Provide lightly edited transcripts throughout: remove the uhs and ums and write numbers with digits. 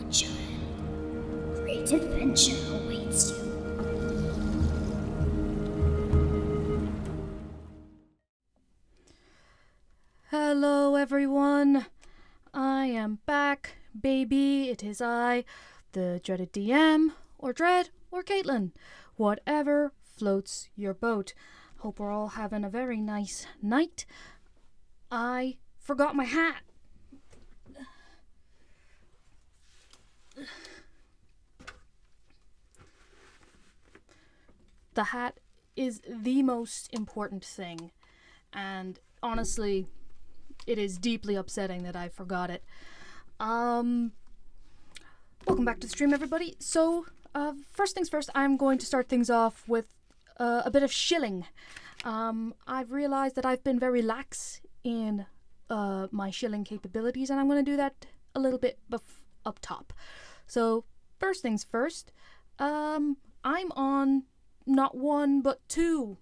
Predation. Great adventure awaits you. Hello everyone, I am back, baby. It is I, the dreaded DM, or Dread, or Caitlin, whatever floats your boat. Hope we're all having a very nice night. I forgot my hat. The hat is the most important thing, and honestly, it is deeply upsetting that I forgot it. Welcome back to the stream, everybody. So, first things first, I'm going to start things off with a bit of shilling. I've realized that I've been very lax in my shilling capabilities, and I'm going to do that a little bit up top. So, first things first, I'm on not one, but two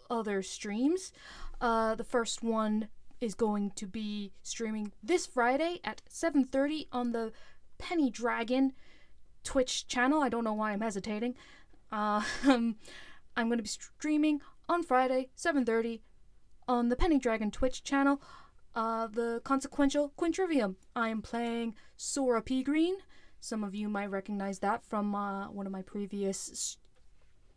other streams. The first one is going to be streaming this Friday at 7:30 on the Penny Dragon Twitch channel. I don't know why I'm hesitating. I'm going to be streaming on Friday, 7:30 on the Penny Dragon Twitch channel, the Consequential Quintrivium. I am playing Sora P. Green. Some of you might recognize that from one of my previous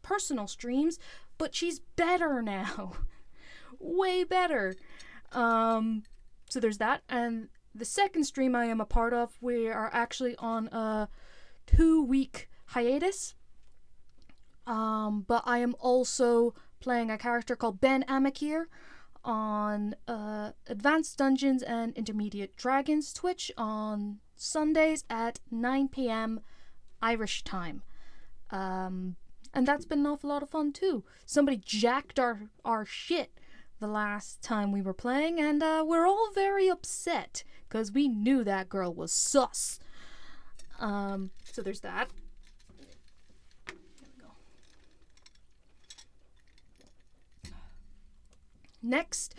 personal streams, but she's better now. Way better. So there's that. And the second stream I am a part of, we are actually on a 2-week hiatus. But I am also playing a character called Ben Amakir on Advanced Dungeons and Intermediate Dragons Twitch on Sundays at 9 p.m. Irish time. And that's been an awful lot of fun too. Somebody jacked our shit the last time we were playing, and we're all very upset because we knew that girl was sus. So there's that. There we go. Next,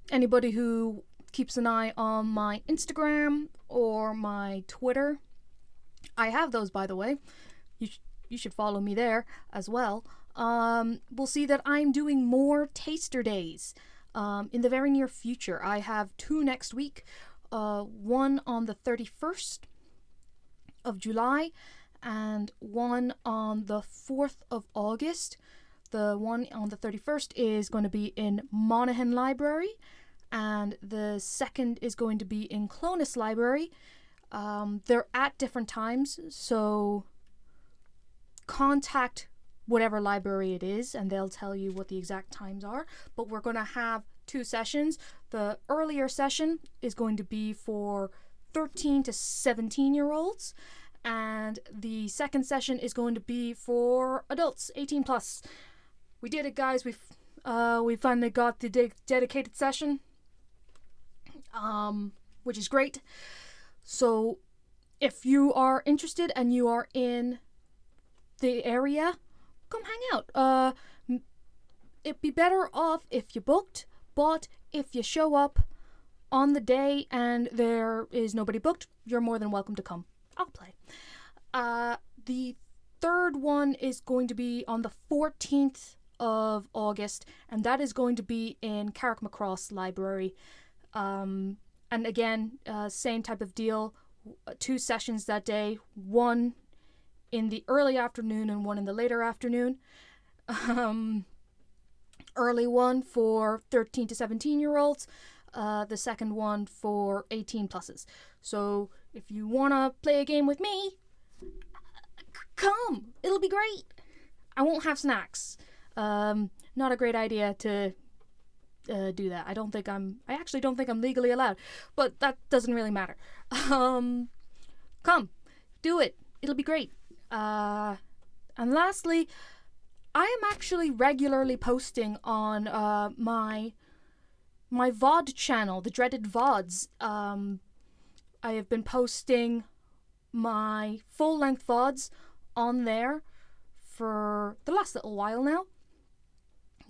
anybody who keeps an eye on my Instagram or my Twitter, I have those, by the way. You should follow me there as well. We'll see that I'm doing more taster days in the very near future. I have 2 next week, one on the 31st of July and one on the 4th of August. The one on the 31st is going to be in Monaghan Library, and the second is going to be in Clonus Library. They're at different times, so contact whatever library it is and they'll tell you what the exact times are. But we're going to have 2 sessions. The earlier session is going to be for 13 to 17 year olds, and the second session is going to be for adults 18 plus. We did it, guys. We finally got the dedicated session, which is great. So if you are interested and you are in the area, come hang out. It'd be better off if you booked, but if you show up on the day and there is nobody booked, you're more than welcome to come. I'll play. The third one is going to be on the 14th of August, and that is going to be in Carrickmacross Library. And again, same type of deal. 2 sessions that day, one in the early afternoon and one in the later afternoon. Early one for 13 to 17 year olds, the second one for 18 pluses. So if you want to play a game with me, come, it'll be great. I won't have snacks. Not a great idea to do that. I actually don't think I'm legally allowed, but that doesn't really matter. Come, do it. It'll be great. And lastly, I am actually regularly posting on my VOD channel, the dreaded VODs. I have been posting my full-length VODs on there for the last little while now.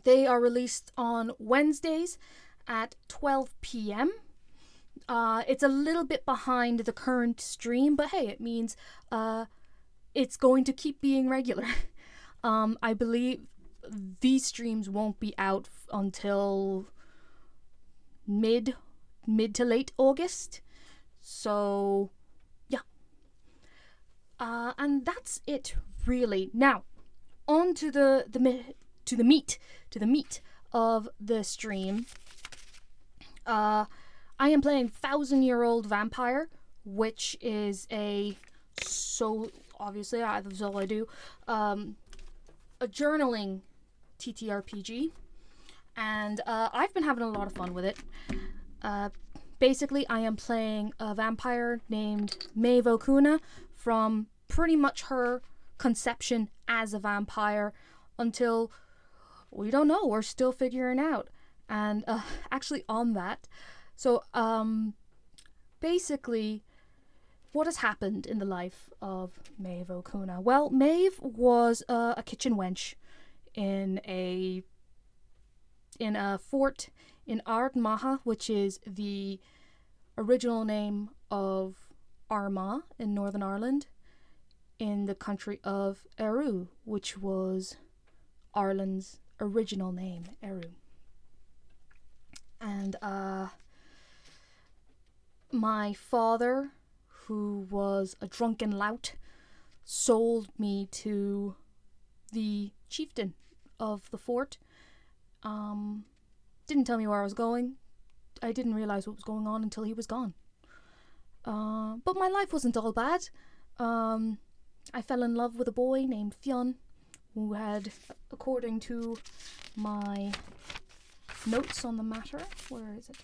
They are released on Wednesdays at 12 p.m. It's a little bit behind the current stream, but hey, it means it's going to keep being regular. I believe these streams won't be out until mid to late August. So yeah. And that's it really. Now, on to the meat of the stream. I am playing 1,000-Year-Old Vampire, which is obviously that's all I do. A journaling TTRPG, and I've been having a lot of fun with it. Basically, I am playing a vampire named Maeve from pretty much her conception as a vampire until we don't know. We're still figuring out. And actually on that, so basically what has happened in the life of Maeve O'Connor? Well, Maeve was a kitchen wench in a fort in Ardmaha, which is the original name of Armagh in Northern Ireland, in the country of Eru, which was Ireland's original name, Eru. And my father, who was a drunken lout, sold me to the chieftain of the fort. Didn't tell me where I was going. I didn't realize what was going on until he was gone. But my life wasn't all bad. I fell in love with a boy named Fionn, who had, according to my notes on the matter, where is it?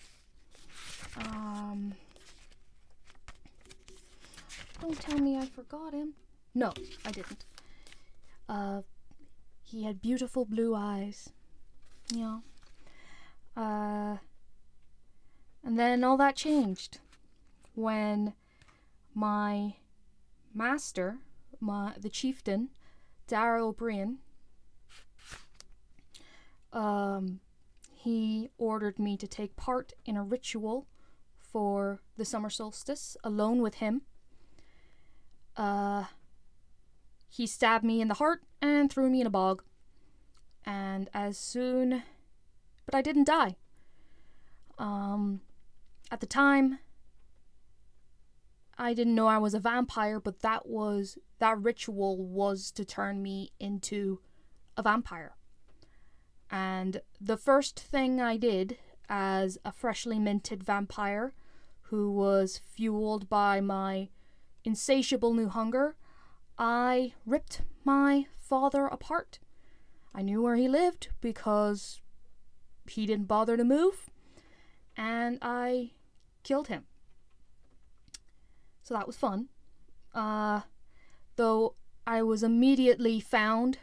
Don't tell me I forgot him. No, I didn't. He had beautiful blue eyes. Yeah. And then all that changed when my master, the chieftain, Dara O'Brien, he ordered me to take part in a ritual for the summer solstice alone with him. He stabbed me in the heart and threw me in a bog. And but I didn't die. At the time, I didn't know I was a vampire, but that ritual was to turn me into a vampire. And the first thing I did as a freshly minted vampire who was fueled by my insatiable new hunger, I ripped my father apart. I knew where he lived because he didn't bother to move, and I killed him. So that was fun. Though I was immediately found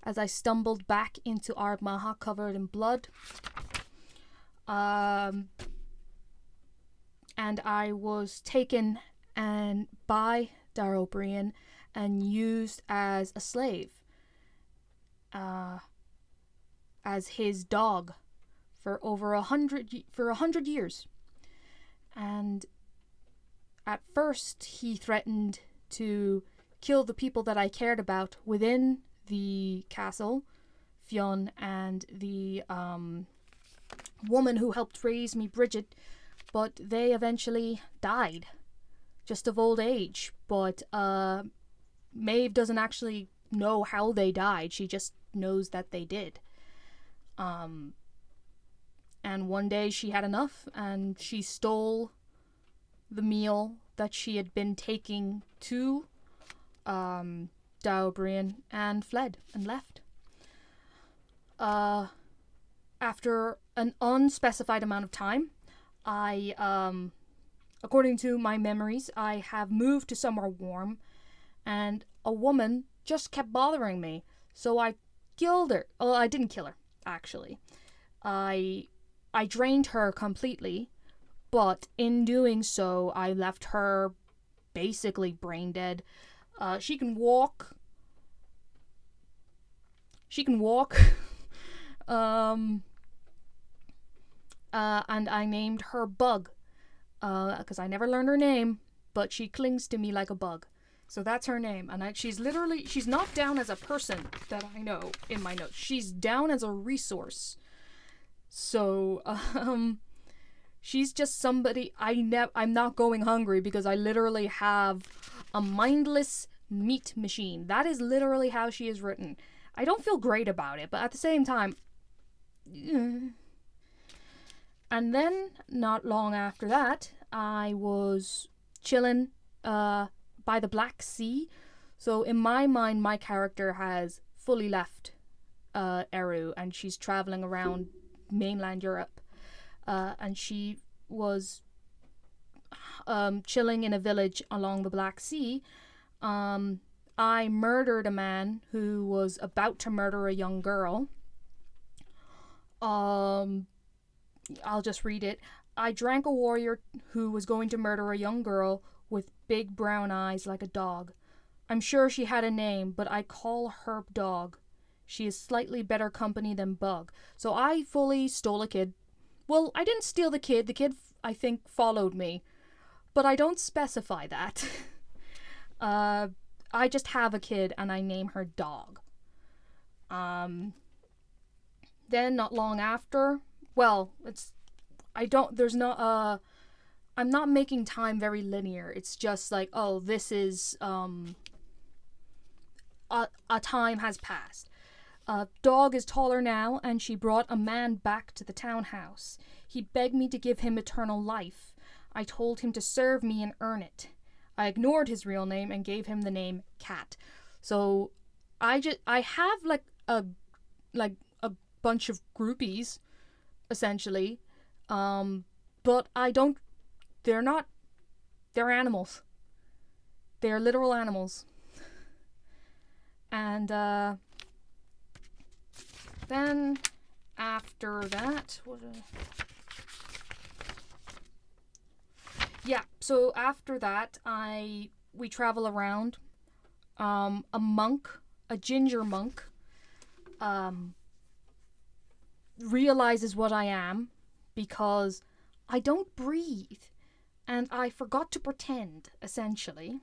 as I stumbled back into Ardmaha covered in blood. And I was taken by Dara O'Brien and used as a slave, as his dog for over 100 years. And at first he threatened to kill the people that I cared about within the castle, Fionn and the woman who helped raise me, Bridget, but they eventually died, just of old age. But Maeve doesn't actually know how they died, she just knows that they did. And one day she had enough and she stole the meal that she had been taking to Dara O'Brien and fled and left. After an unspecified amount of time, I, according to my memories, I have moved to somewhere warm, and a woman just kept bothering me, so I killed her. Oh, I didn't kill her, actually. I drained her completely, but in doing so, I left her basically brain dead. She can walk. And I named her Bug, because I never learned her name, but she clings to me like a bug. So that's her name. And she's not down as a person that I know in my notes. She's down as a resource. So, she's just somebody I'm not going hungry because I literally have a mindless meat machine. That is literally how she is written. I don't feel great about it, but at the same time... And then, not long after that, I was chilling by the Black Sea. So in my mind, my character has fully left Eru, and she's traveling around mainland Europe. And she was chilling in a village along the Black Sea. I murdered a man who was about to murder a young girl. I'll just read it. I drank a warrior who was going to murder a young girl with big brown eyes like a dog. I'm sure she had a name, but I call her Dog. She is slightly better company than Bug. So I fully stole a kid. Well, I didn't steal the kid. The kid, I think, followed me. But I don't specify that. I just have a kid and I name her Dog. Then not long after... Well, I'm not making time very linear. It's just like, oh, this is, a time has passed. Dog is taller now, and she brought a man back to the townhouse. He begged me to give him eternal life. I told him to serve me and earn it. I ignored his real name and gave him the name Cat. So, I have like a bunch of groupies, essentially, but they're animals. They're literal animals. And then after that, so after that, we travel around. A ginger monk, realizes what I am because I don't breathe and I forgot to pretend, essentially.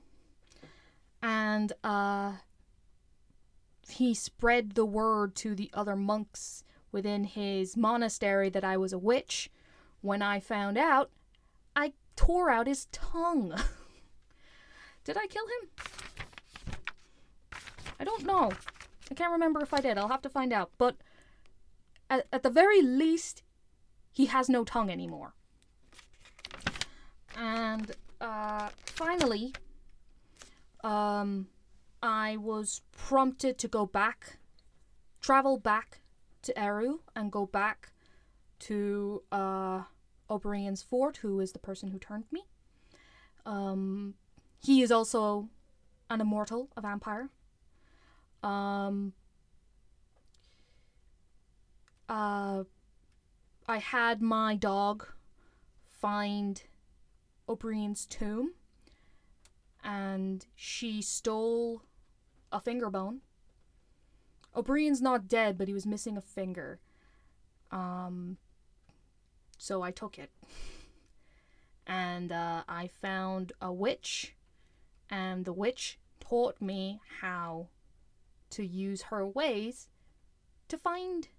And he spread the word to the other monks within his monastery that I was a witch. When I found out, I tore out his tongue. Did I kill him? I don't know. I can't remember if I did. I'll have to find out. But at the very least, he has no tongue anymore. And finally, I was prompted to travel back to Eru and go back to Oberyn's fort, who is the person who turned me. He is also an immortal, a vampire. I had my dog find Oberyn's tomb, and she stole a finger bone. Oberyn's not dead, but he was missing a finger. So I took it. And I found a witch, and the witch taught me how to use her ways to find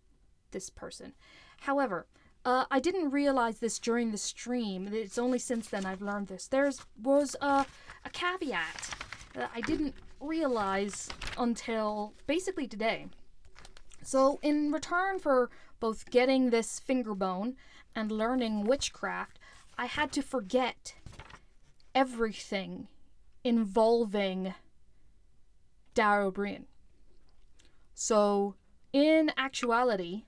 this person. However, I didn't realize this during the stream. It's only since then I've learned this. There was a caveat that I didn't realize until basically today. So in return for both getting this finger bone and learning witchcraft, I had to forget everything involving Dar Oberyn. So in actuality,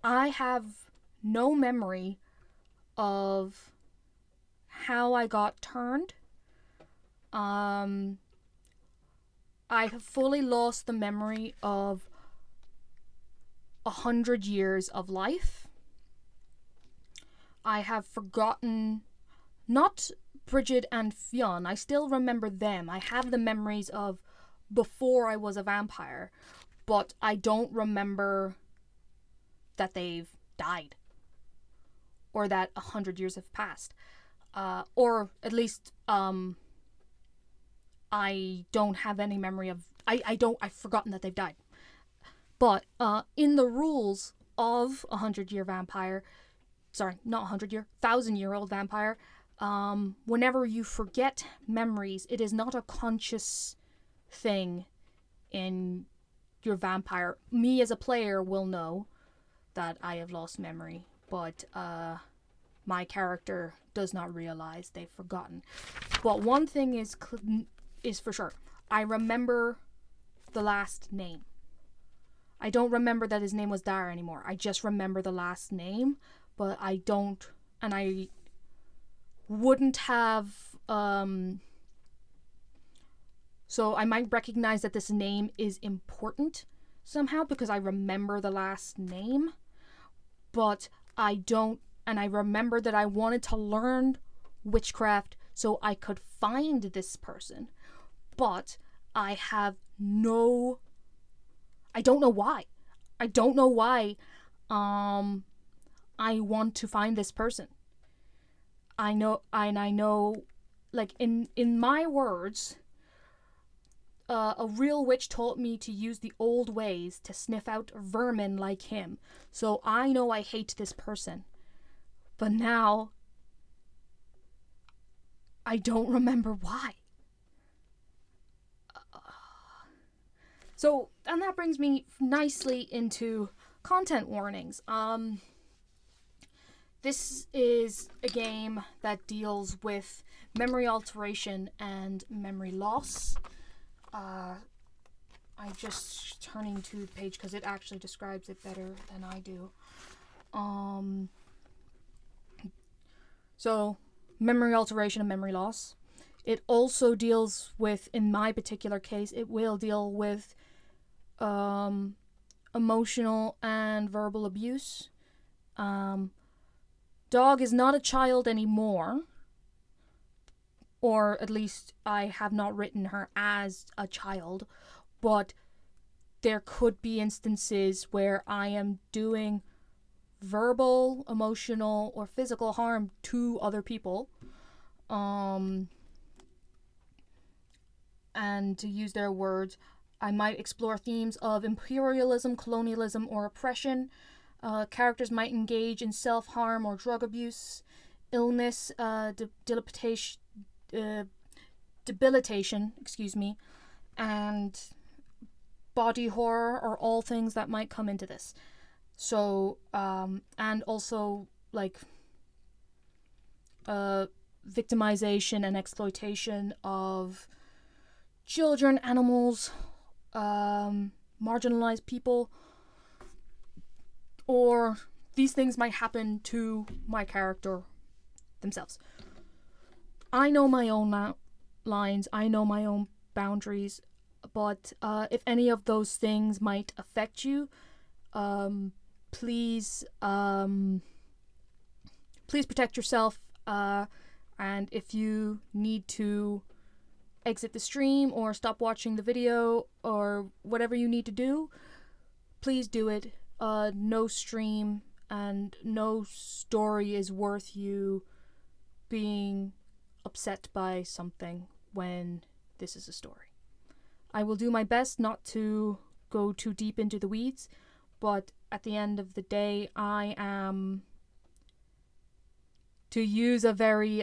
I have no memory of how I got turned. I have fully lost the memory of 100 years of life. I have forgotten, not Bridget and Fionn, I still remember them. I have the memories of before I was a vampire, but I don't remember that they've died or that 100 years have passed. or at least I don't have any memory of. I've forgotten that they've died. But in the rules of 100-year vampire, sorry, not 100-year, 1,000-year-old vampire, whenever you forget memories, it is not a conscious thing in your vampire. Me as a player will know that I have lost memory, but my character does not realize they've forgotten. But one thing is for sure. I remember the last name. I don't remember that his name was Dara anymore. I just remember the last name, but I don't, and I wouldn't have, so I might recognize that this name is important somehow because I remember the last name, but I don't, and I remember that I wanted to learn witchcraft so I could find this person, but I have no, I don't know why. I don't know why I want to find this person. I know, like, in my words, a real witch taught me to use the old ways to sniff out vermin like him. So I know I hate this person. But now, I don't remember why. So, and that brings me nicely into content warnings. This is a game that deals with memory alteration and memory loss. I'm just turning to the page because it actually describes it better than I do. So, memory alteration and memory loss. It also deals with, in my particular case, it will deal with emotional and verbal abuse. Dog is not a child anymore, or at least I have not written her as a child, but there could be instances where I am doing verbal, emotional, or physical harm to other people, and to use their words, I might explore themes of imperialism, colonialism, or oppression. Characters might engage in self-harm or drug abuse, illness, debilitation, and body horror are all things that might come into this. So, and also, like, victimization and exploitation of children, animals, marginalized people, or these things might happen to my character themselves. I know my own lines, I know my own boundaries, but if any of those things might affect you, please protect yourself, and if you need to exit the stream or stop watching the video or whatever you need to do, please do it. No stream and no story is worth you being upset by something when this is a story. I will do my best not to go too deep into the weeds, but at the end of the day, I am, to use a very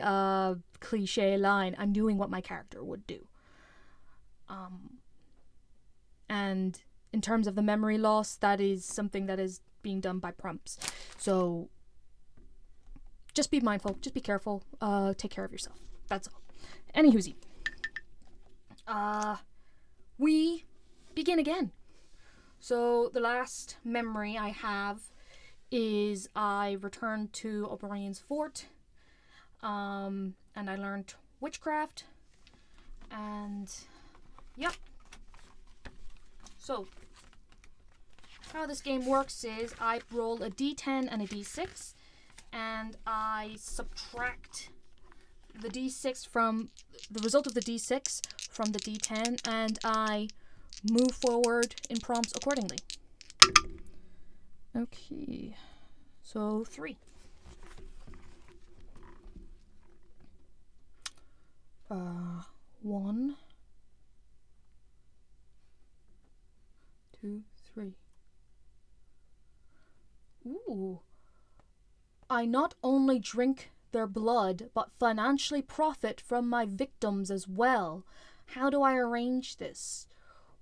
cliche line, I'm doing what my character would do. And in terms of the memory loss, that is something that is being done by prompts. So just be mindful, just be careful, take care of yourself. That's all. Anywhoosie. We begin again. So the last memory I have is I returned to O'Brien's fort, and I learned witchcraft, and yep. So how this game works is I roll a d10 and a d6, and I subtract the d6 from the result of the d6 from the d10, and I move forward in prompts accordingly. Okay, so 3. 1, 2, 3. Ooh. I not only drink their blood, but financially profit from my victims as well. How do I arrange this?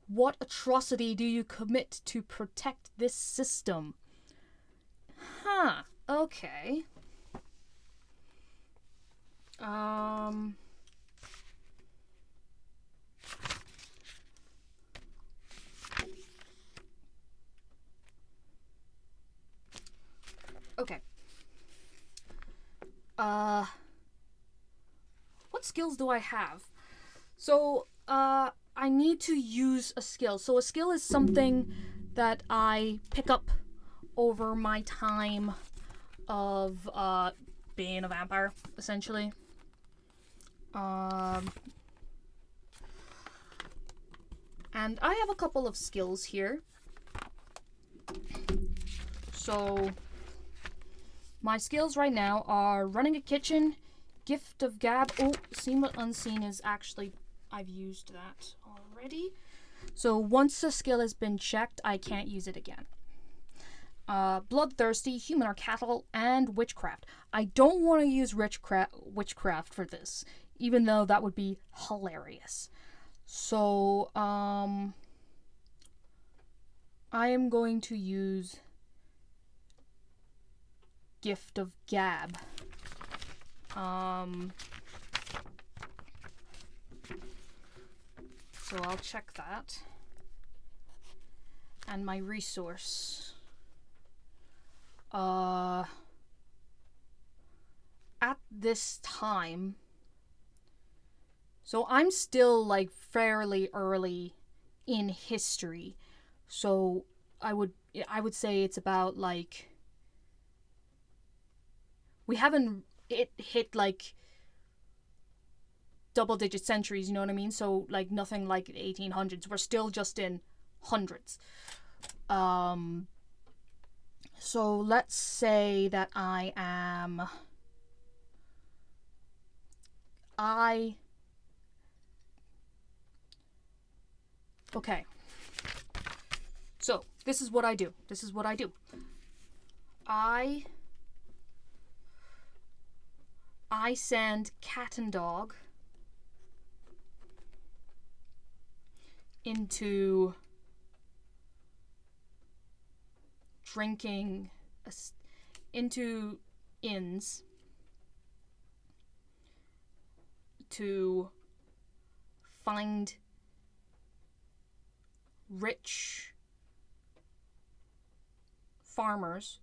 What atrocity do you commit to protect this system? Huh, okay. Okay. What skills do I have? So, I need to use a skill. So a skill is something that I pick up over my time of, being a vampire, essentially. And I have a couple of skills here. So, my skills right now are running a kitchen, gift of gab. Oh, seen but unseen is actually, I've used that already. So once a skill has been checked, I can't use it again. Bloodthirsty, human or cattle, and witchcraft. I don't want to use witchcraft for this, even though that would be hilarious. So, I am going to use gift of gab. So I'll check that. And my resource. At this time, so I'm still like fairly early in history. So I would say it's about like, we haven't hit like double-digit centuries, you know what I mean? So like nothing like 1800s. We're still just in hundreds. So let's say that okay. So this is what I do. I send cat and dog into drinking into inns to find rich farmers,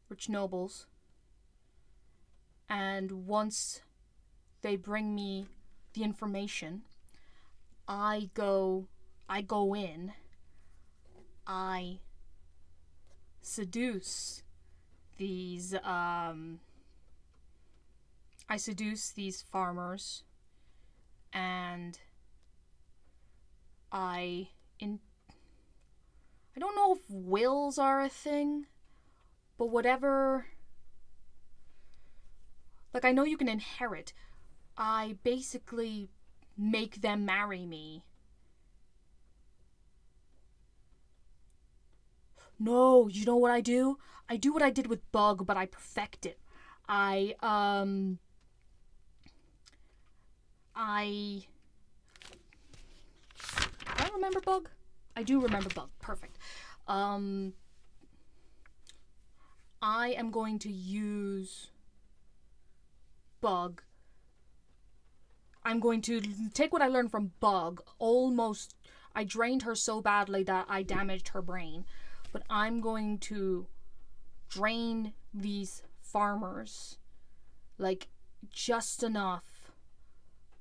rich nobles, and once they bring me the information, I go in, I seduce these farmers, and I don't know if wills are a thing, but whatever. Like, I know you can inherit. I basically make them marry me. No, you know what I do? I do what I did with Bug, but I perfect it. I remember Bug? I do remember Bug. Perfect. I am going to use Bug. I'm going to take what I learned from Bug. I drained her so badly that I damaged her brain. But I'm going to drain these farmers, like, just enough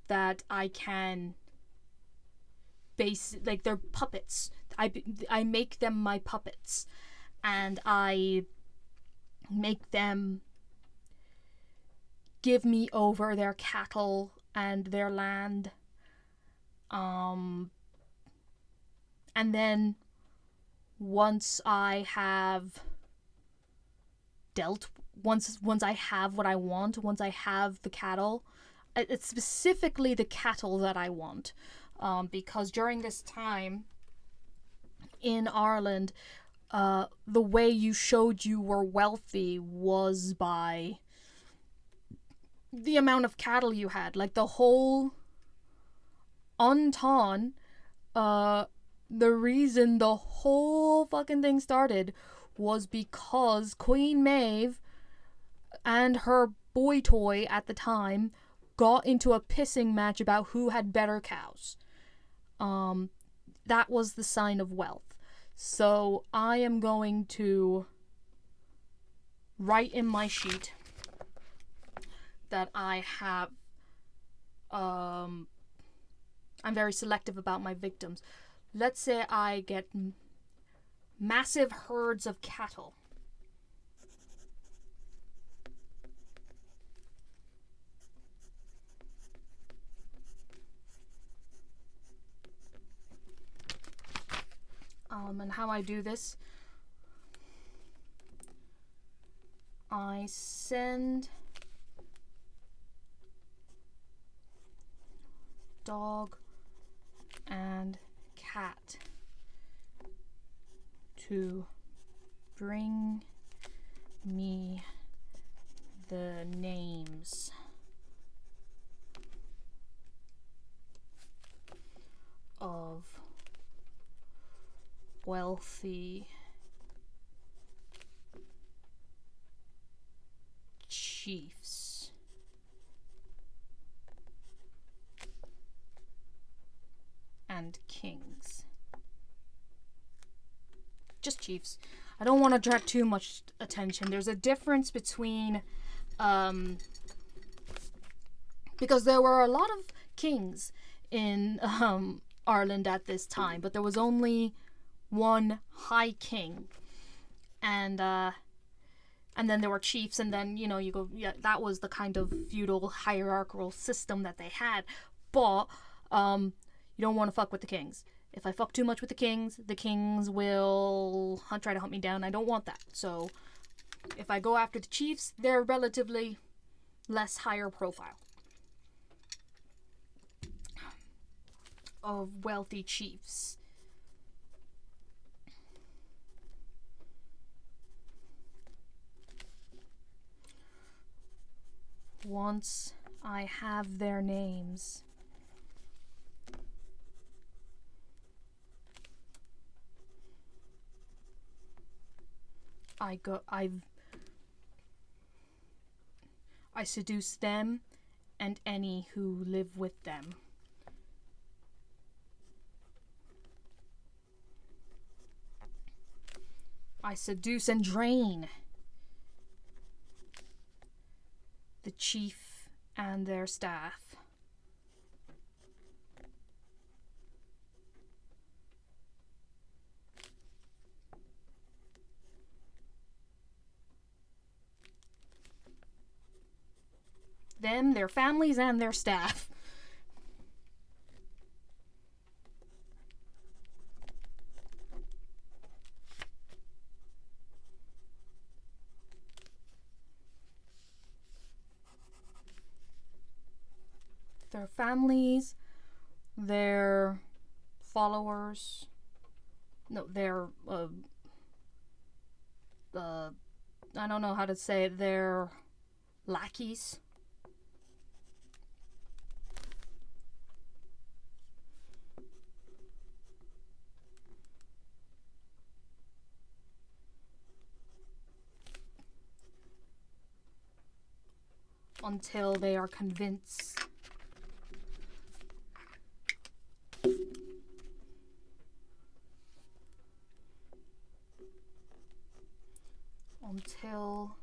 that I can like, they're puppets. I make them my puppets, and I make them give me over their cattle and their land. And then once I have once I have what I want, once I have the cattle, It's specifically the cattle that I want, because during this time in Ireland, the way you showed you were wealthy was by the amount of cattle you had. Like the whole Untaun, the reason the whole fucking thing started was because Queen Maeve and her boy toy at the time got into a pissing match about who had better cows. That was the sign of wealth. So I am going to write in my sheet that I have, I'm very selective about my victims. Let's say I get massive herds of cattle. And how I do this, I send dog and cat to bring me the names of wealthy chiefs and kings. Just chiefs. I don't want to attract too much attention. There's a difference between, because there were a lot of kings in Ireland at this time, but there was only one high king, and then there were chiefs, and then, you know, you go, yeah, that was the kind of feudal hierarchical system that they had. But you don't want to fuck with the kings. If I fuck too much with the kings will try to hunt me down. I don't want that. So if I go after the chiefs, they're relatively less higher profile of wealthy chiefs. Once I have their names, I seduce them and any who live with them. I seduce and drain the chief and their staff. Them, their families, and their staff. Their families, their followers, no, their, I don't know how to say it, their lackeys. Until they are convinced until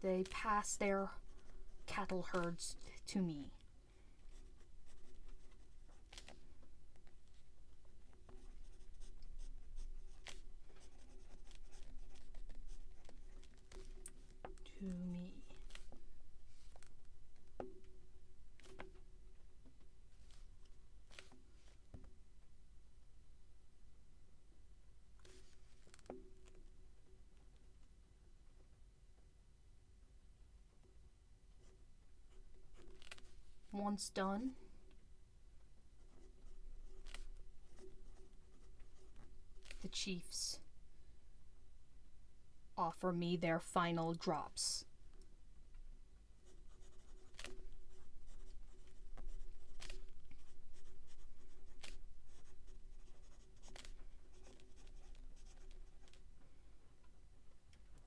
they pass their cattle herds to me. To me. Once done, the chiefs offer me their final drops.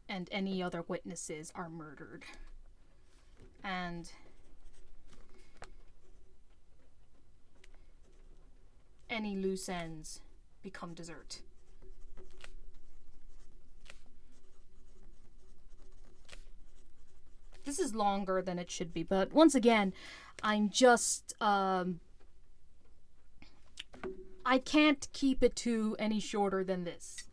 And any other witnesses are murdered. And any loose ends become dessert. This is longer than it should be, but once again, I'm just, I can't keep it to any shorter than this.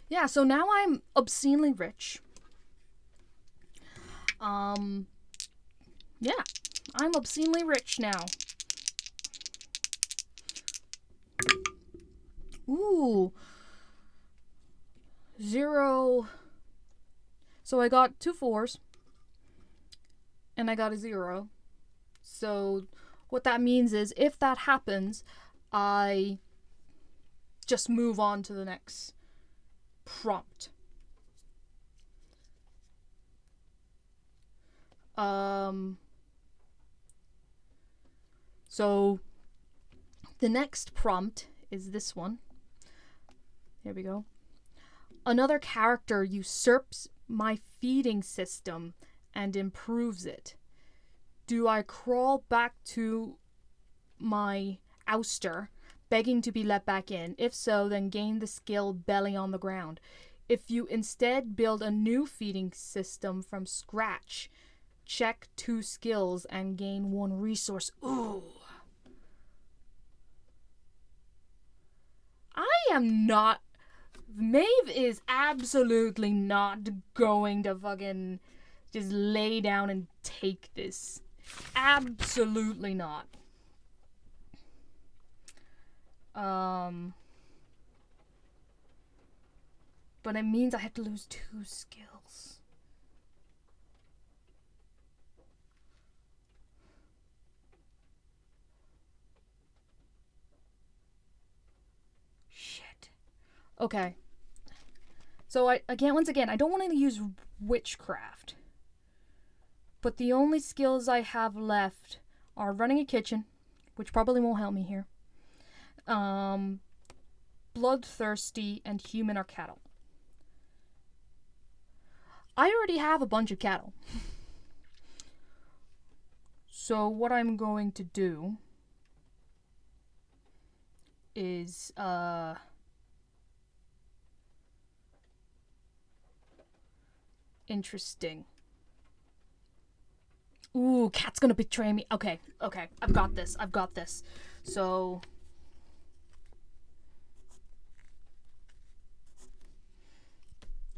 Yeah, so now I'm obscenely rich. Yeah, I'm obscenely rich now. Ooh. 0. So I got 2 4s. And I got a 0. So what that means is if that happens, I just move on to the next prompt. So the next prompt is this one. There we go. Another character usurps my feeding system and improves it. Do I crawl back to my ouster, begging to be let back in? If so, then gain the skill belly on the ground. If you instead build a new feeding system from scratch, check 2 skills and gain 1 resource. Ooh. I am not... Maeve is absolutely not going to fucking just lay down and take this. Absolutely not. But it means I have to lose 2 skills. Shit. Okay. So once again, I don't want to use witchcraft. But the only skills I have left are running a kitchen, which probably won't help me here. Bloodthirsty and human or cattle. I already have a bunch of cattle. So what I'm going to do is interesting. Ooh, cat's gonna betray me. Okay, I've got this. So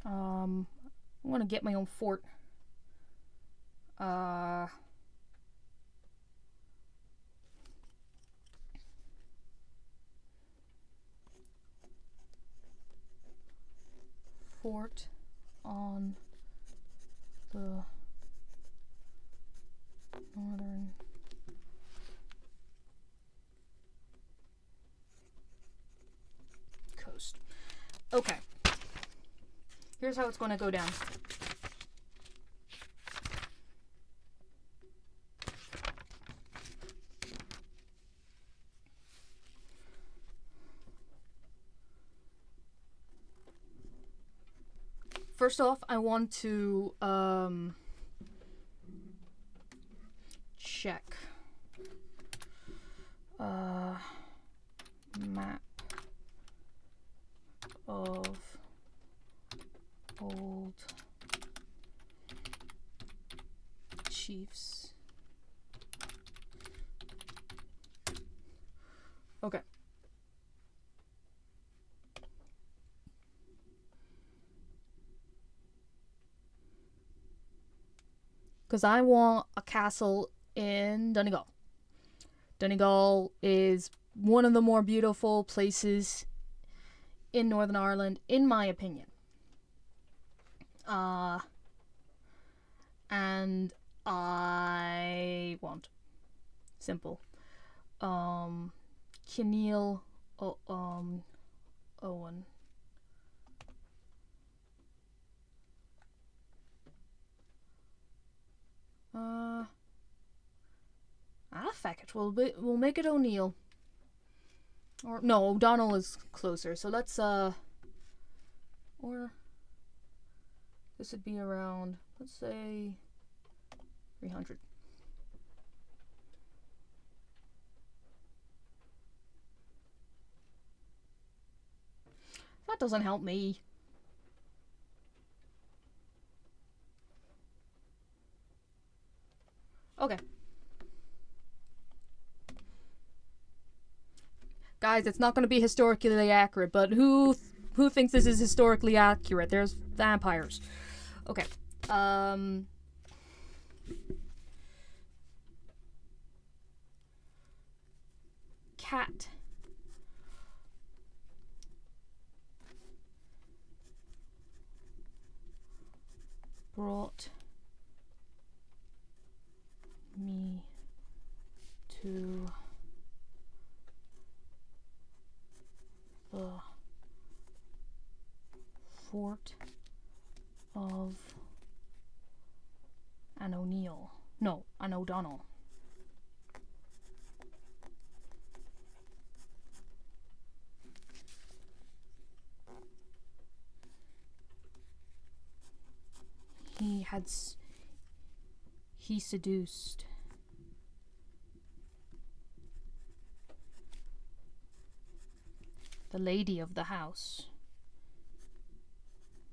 I'm gonna get my own fort. Fort on the northern coast. Okay. Here's how it's going to go down. First off, I want to check map of old chiefs. Okay. Because I want a castle in Donegal. Donegal is one of the more beautiful places in Northern Ireland, in my opinion. And I want simple. Keneal Owen. Fuck it. We'll make it O'Neill. Or no, O'Donnell is closer. So let's or this would be around, let's say 300. That doesn't help me. Okay. Guys, it's not going to be historically accurate, but who thinks this is historically accurate? There's vampires. Okay. Cat. Brought me to the fort of an O'Neill. No, an O'Donnell. He seduced the lady of the house.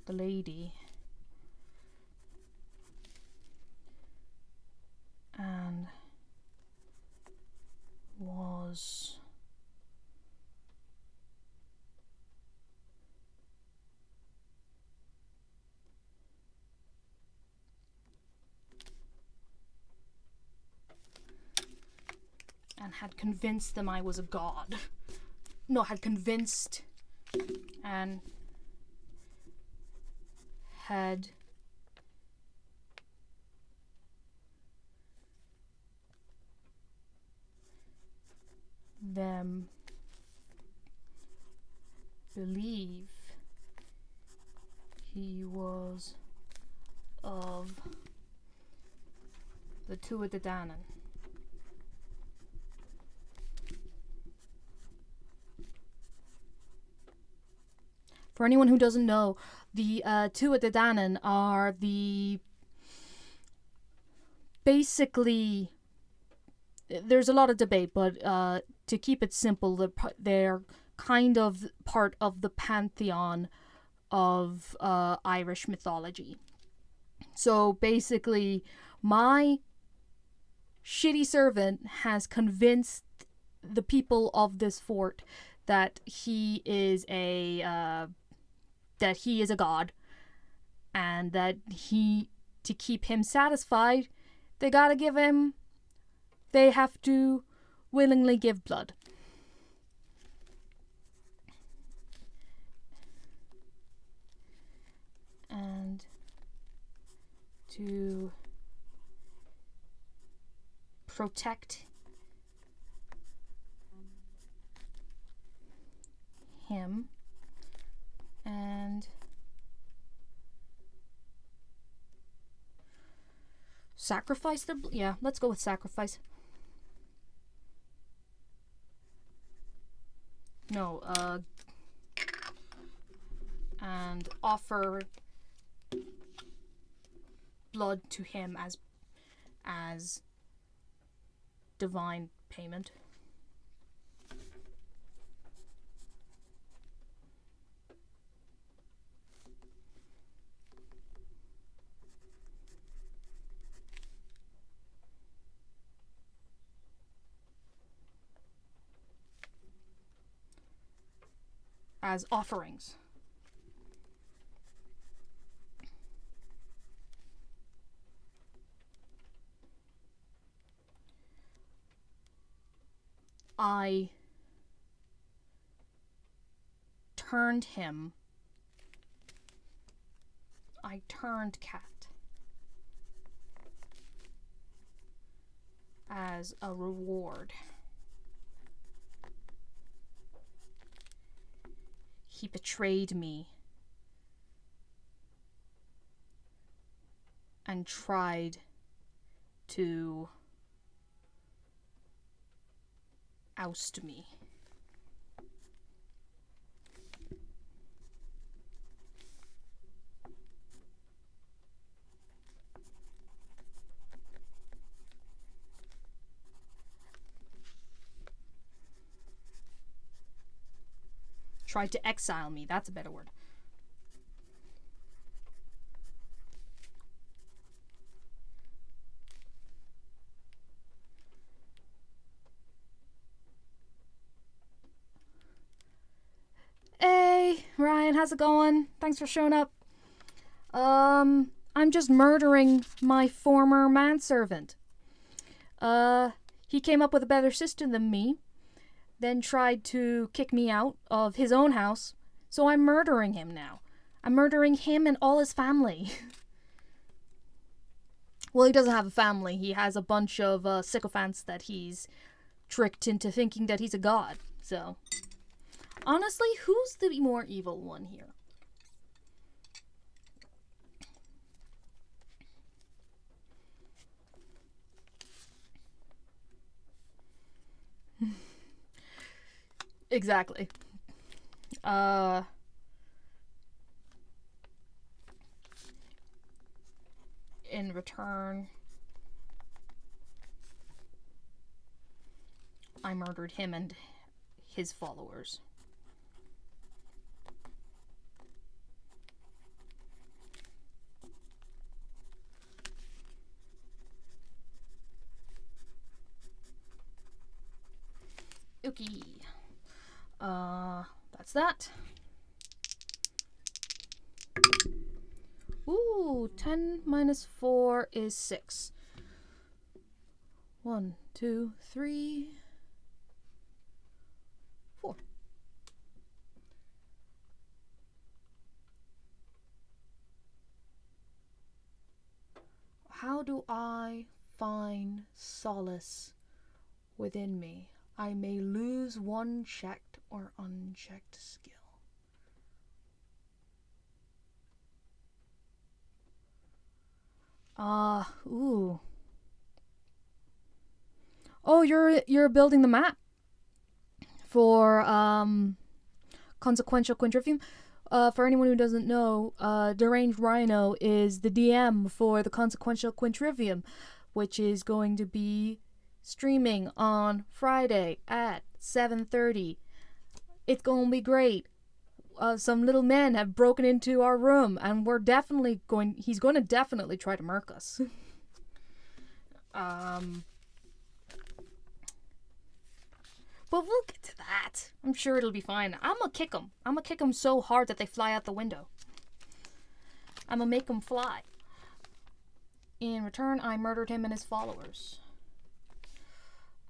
The lady. And was and had convinced them I was a god. No, had convinced and had them believe he was of the Tuatha De Danann. For anyone who doesn't know, the Tuatha De Danann are the... Basically, there's a lot of debate, but to keep it simple, they're kind of part of the pantheon of Irish mythology. So basically, my shitty servant has convinced the people of this fort that he is a god, and that to keep him satisfied, they have to willingly give blood. And to protect him and sacrifice the... Yeah, let's go with sacrifice. No, and offer blood to him as divine payment. As offerings. I I turned cat as a reward. He betrayed me and tried to oust me. Tried to exile me, that's a better word. Hey, Ryan, how's it going? Thanks for showing up. I'm just murdering my former manservant. He came up with a better system than me, then tried to kick me out of his own house, so I'm murdering him now. I'm murdering him and all his family. Well, he doesn't have a family. He has a bunch of sycophants that he's tricked into thinking that he's a god, so... Honestly, who's the more evil one here? Exactly. In return, I murdered him and his followers. Okay. That's that. Ooh, 10 minus 4 is 6. 1, 2, 3, 4. How do I find solace within me? I may lose one checked or unchecked skill. Ooh. Oh, you're building the map for Consequential Quintrivium. For anyone who doesn't know, Deranged Rhino is the DM for the Consequential Quintrivium, which is going to be streaming on Friday at 7:30. It's gonna be great. Some little men have broken into our room, and he's gonna definitely try to murk us. But we'll get to that. I'm sure it'll be fine. I'm gonna kick them. I'm gonna kick them so hard that they fly out the window. I'm gonna make them fly. In return, I murdered him and his followers.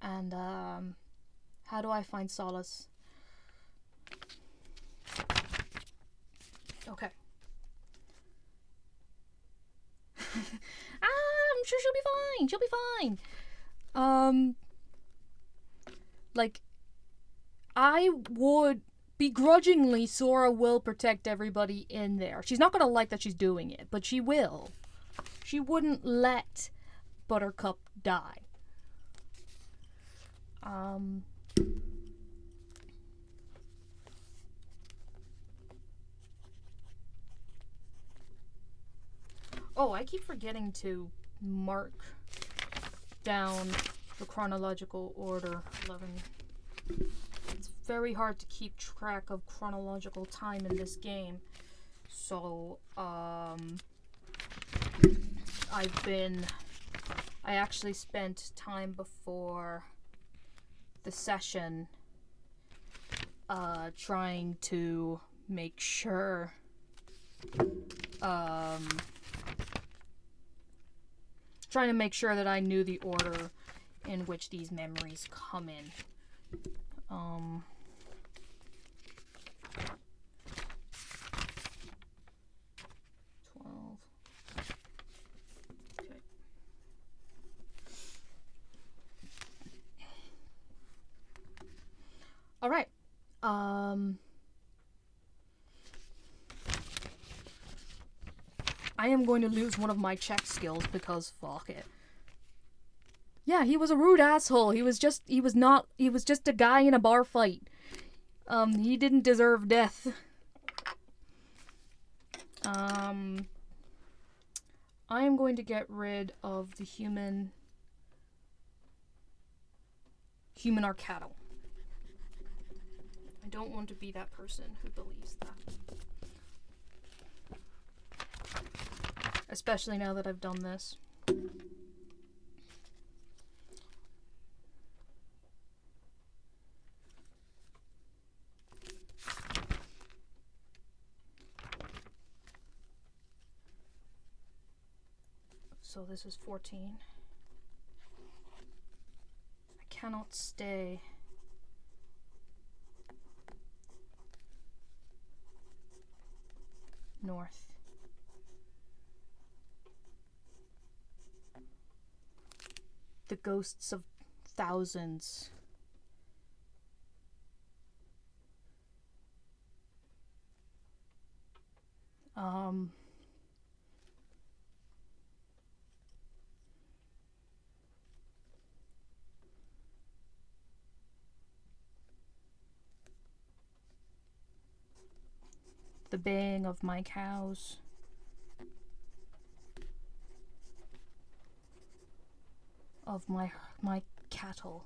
And, how do I find solace? Okay. I'm sure she'll be fine. She'll be fine. Like, I would begrudgingly, Sora will protect everybody in there. She's not gonna like that she's doing it, but she will. She wouldn't let Buttercup die. Oh, I keep forgetting to mark down the chronological order. 11. It's very hard to keep track of chronological time in this game. So, I actually spent time before the session trying to make sure that I knew the order in which these memories come in. 12, I am going to lose one of my check skills because fuck it. Yeah, he was a rude asshole. He was just a guy in a bar fight. He didn't deserve death. I am going to get rid of the human Arcado. I don't want to be that person who believes that. Especially now that I've done this. So this is 14. I cannot stay. North. The ghosts of thousands. The baying of my cows. Of my cattle.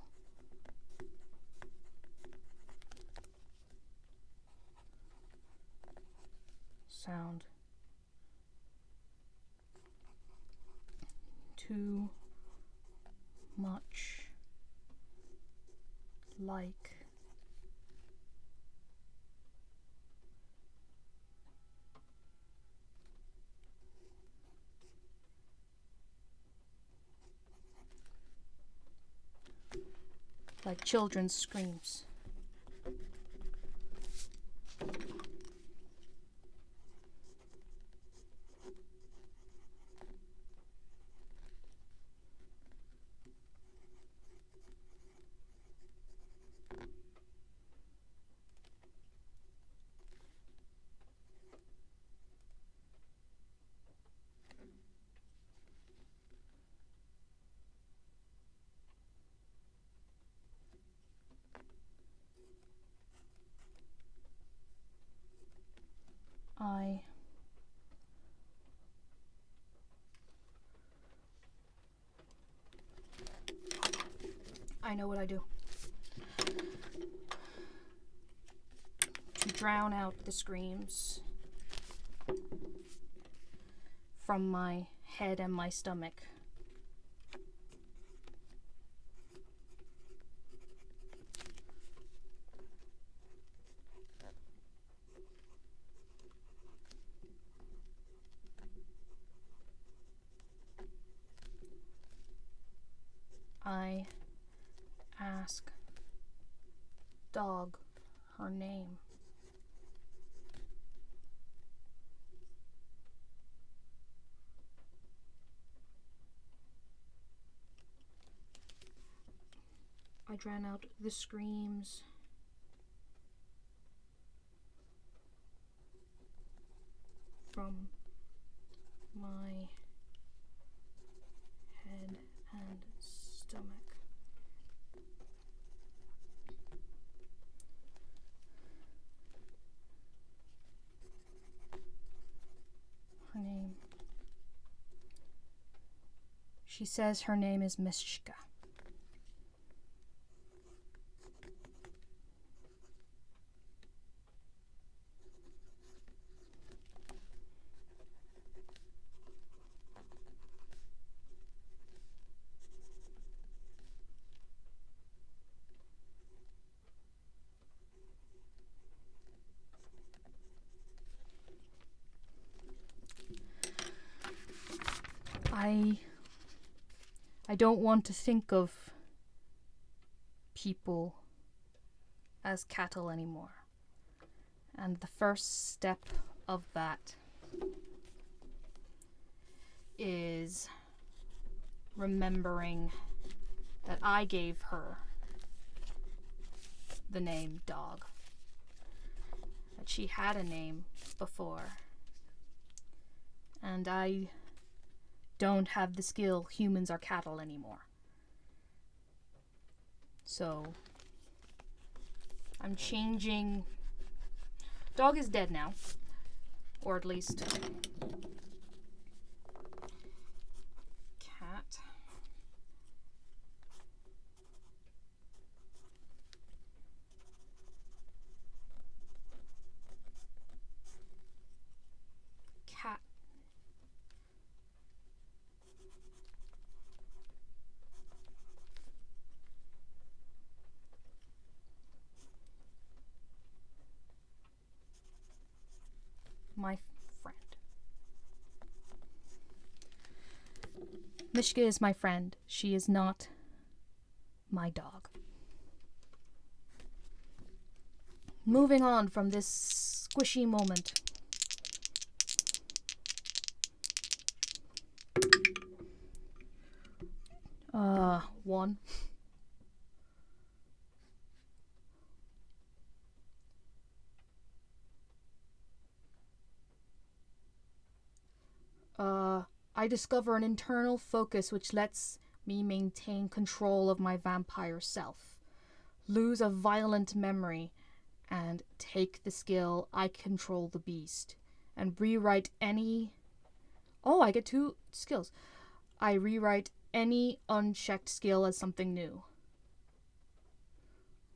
Sound. Too much like children's screams. I know what I do. To drown out the screams from my head and my stomach. I ask dog her name. I drown out the screams from my head and stomach. Her name. She says her name is Mishka. I don't want to think of people as cattle anymore. And the first step of that is remembering that I gave her the name Dog. That she had a name before. And I don't have the skill humans are cattle anymore. So I'm changing. Dog is dead now. Or at least cat. Cat. My friend. Mishka is my friend. She is not my dog. Moving on from this squishy moment. One. I discover an internal focus which lets me maintain control of my vampire self. Lose a violent memory and take the skill I control the beast. And rewrite any... Oh, I get 2 skills. I rewrite any unchecked skill as something new.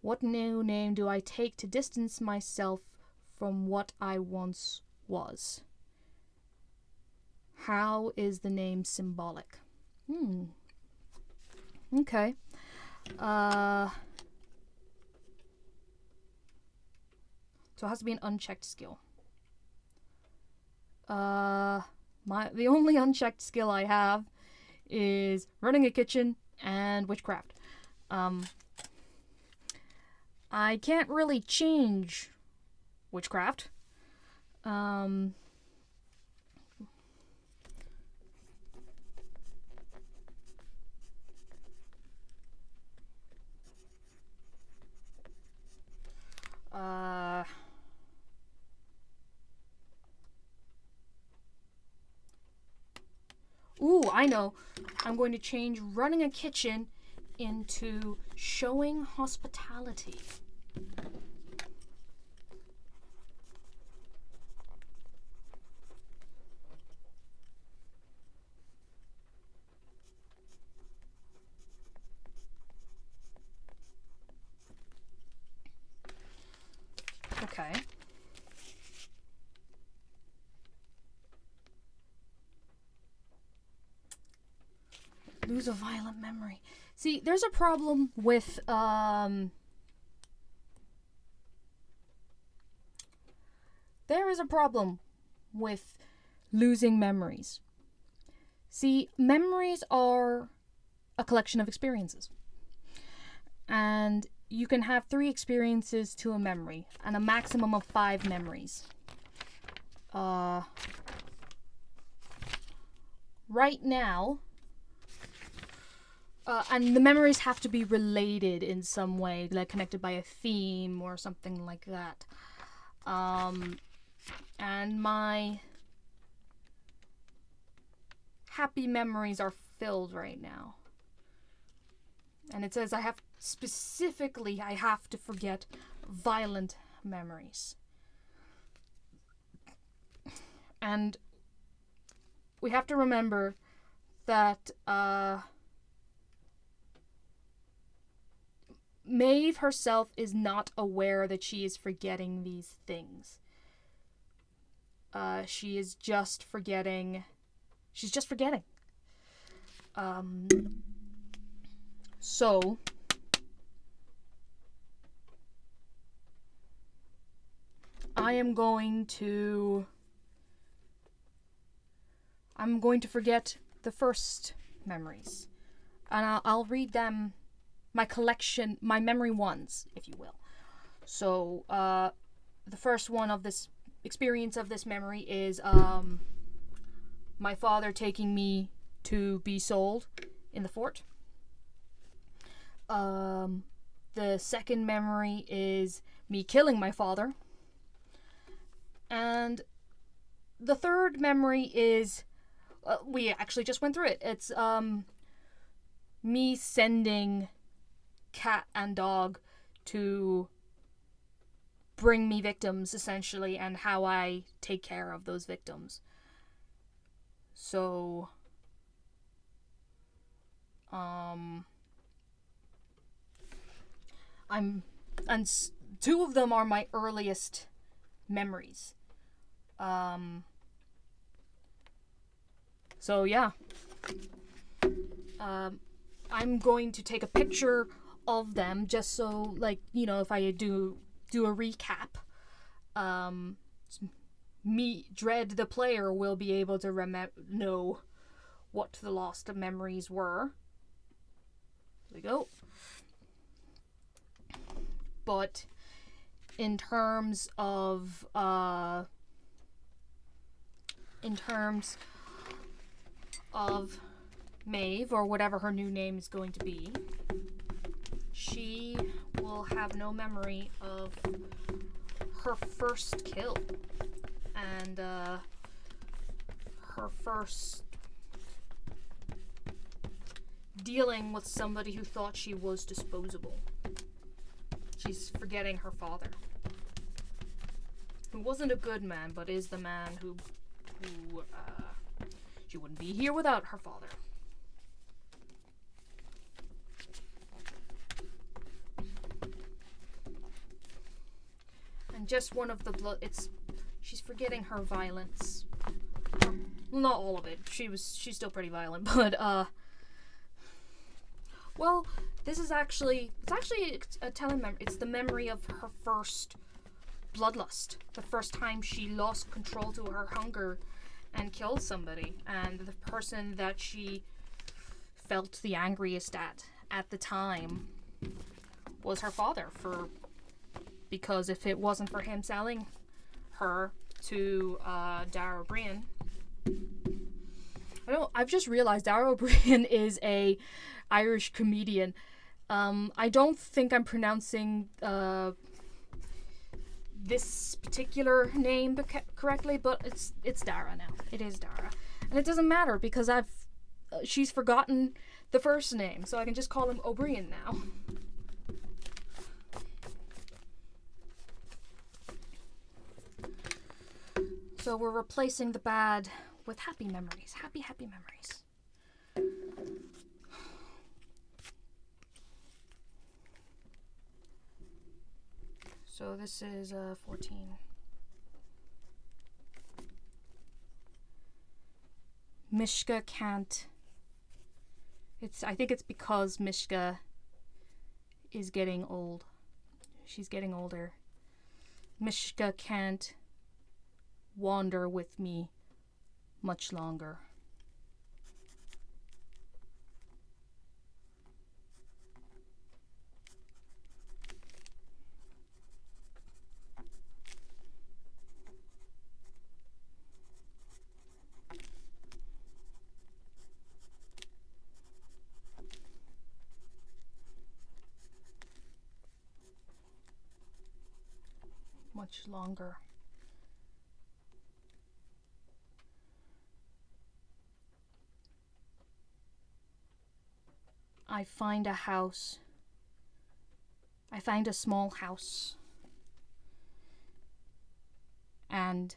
What new name do I take to distance myself from what I once was? How is the name symbolic? Okay. So it has to be an unchecked skill. The only unchecked skill I have is running a kitchen and witchcraft. I can't really change witchcraft. Ooh, I know. I'm going to change running a kitchen into showing hospitality. Okay. Lose a violent memory. See, there's a problem with, there is a problem with losing memories. See, memories are a collection of experiences. And you can have 3 experiences to a memory, and a maximum of 5 memories. Right now, and the memories have to be related in some way, like connected by a theme or something like that. And my happy memories are filled right now. And it says I have to forget violent memories. And we have to remember that Maeve herself is not aware that she is forgetting these things. She is just forgetting. She's just forgetting. So I'm going to forget the first memories. And I'll read them, my collection, my memory ones, if you will. So, the first one of this experience of this memory is my father taking me to be sold in the fort. The second memory is me killing my father. And the third memory is, we actually just went through it. It's me sending cat and dog to bring me victims, essentially, and how I take care of those victims. So, two of them are my earliest memories. So yeah. I'm going to take a picture of them just so, like, you know, if I do a recap, Dread the player will be able to know what the lost memories were. There we go. But in terms of Maeve, or whatever her new name is going to be, she will have no memory of her first kill and her first dealing with somebody who thought she was disposable. She's forgetting her father, who wasn't a good man, but is the man who she wouldn't be here without her father. And just one of the she's forgetting her violence. Well, not all of it. She's still pretty violent, but well, this is actually a telling memory. It's the memory of her first bloodlust, the first time she lost control to her hunger and killed somebody, and the person that she felt the angriest at the time was her father, because if it wasn't for him selling her to Dara O'Brien. I've just realized Dara O'Brien is a Irish comedian. I don't think I'm pronouncing this particular name correctly, but it's Dara now. It is Dara, and it doesn't matter because she's forgotten the first name, so I can just call him O'Brien now. So we're replacing the bad with happy memories. Happy memories. So this is 14. Mishka can't. I think it's because Mishka is getting old. She's getting older. Mishka can't wander with me much longer. Much longer. I find a house. I find a small house. And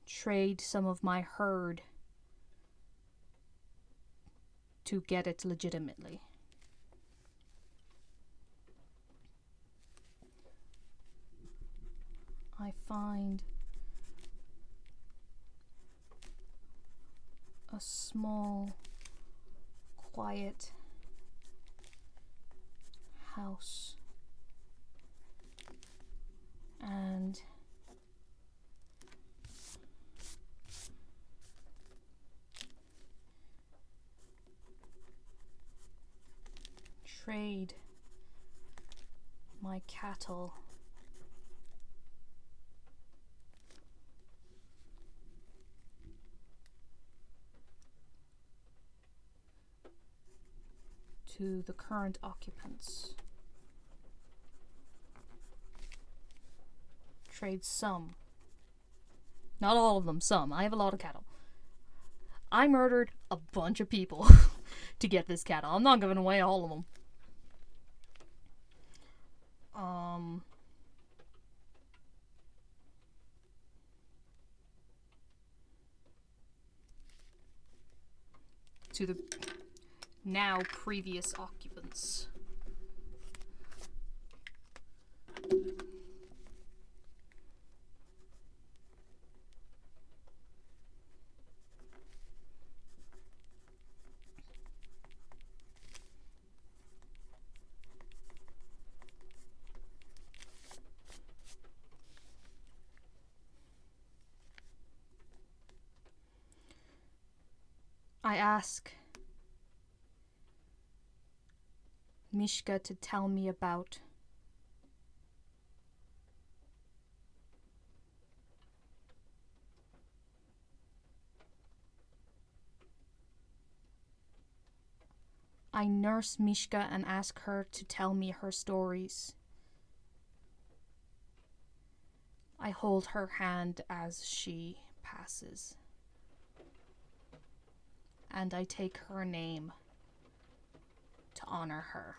trade some of my herd to get it legitimately. I find a small, quiet house and trade my cattle to the current occupants. Trade some Not all of them, some. I have a lot of cattle. I murdered a bunch of people to get this cattle. I'm not giving away all of them. To the now previous occupants. I ask Mishka to tell me about I nurse Mishka and ask her to tell me her stories. I hold her hand as she passes. And I take her name to honor her.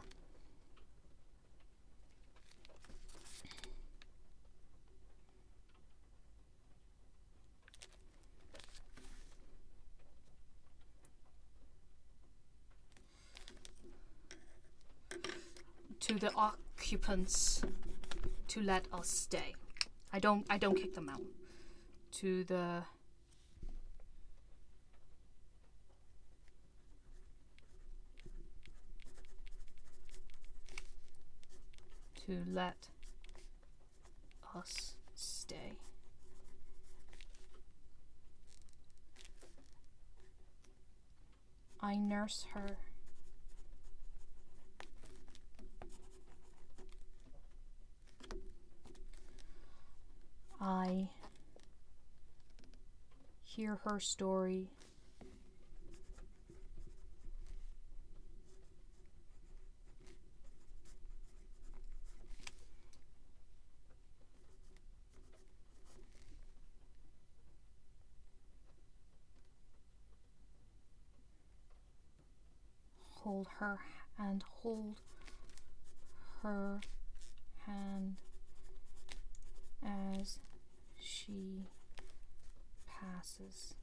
To the occupants to let us stay. I don't kick them out. To let us stay. I nurse her. I hear her story. Hold her hand as she passes.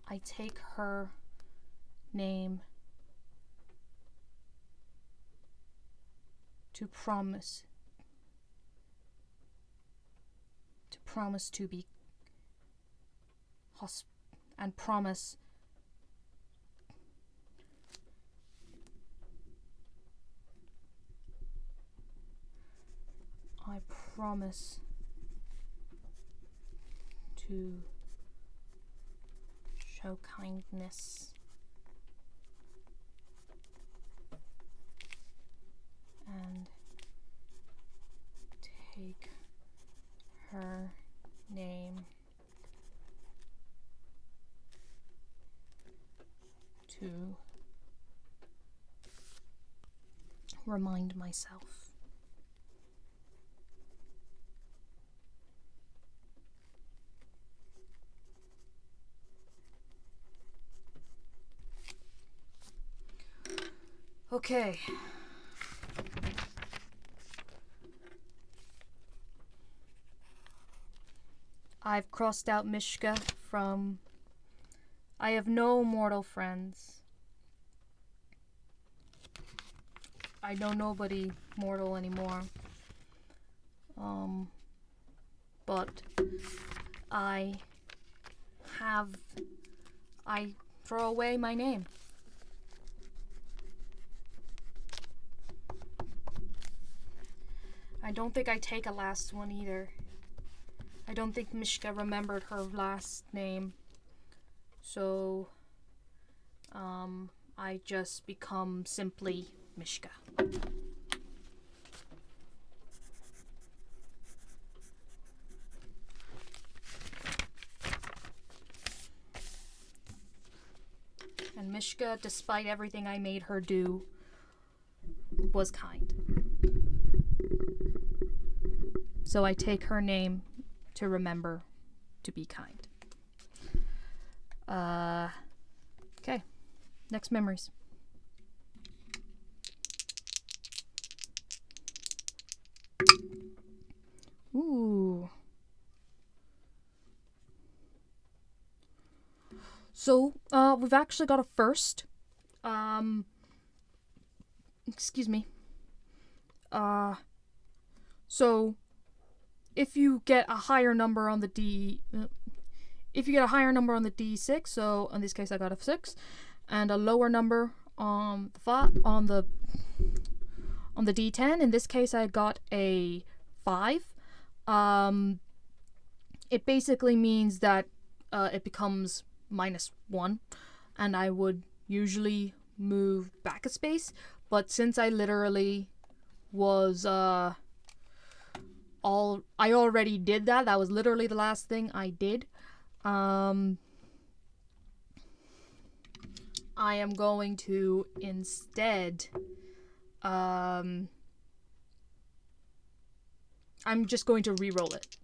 I take her name to promise to be and promise I promise to show kindness and take her name to remind myself. Okay. I've crossed out Mishka from... I have no mortal friends. I know nobody mortal anymore. But I throw away my name. I don't think I take a last one either. I don't think Mishka remembered her last name. So, I just become simply Mishka. Mishka, despite everything I made her do, was kind. So I take her name to remember to be kind. Okay. Next memories. Ooh. So, we've actually got a first. Excuse me. So, if you get a higher number on the D6, so in this case I got a 6, and a lower number on the D10. In this case I got a 5. It basically means that it becomes -1, and I would usually move back a space, but since I literally was I already did that. That was literally the last thing I did. I am going to instead I'm just going to re-roll it.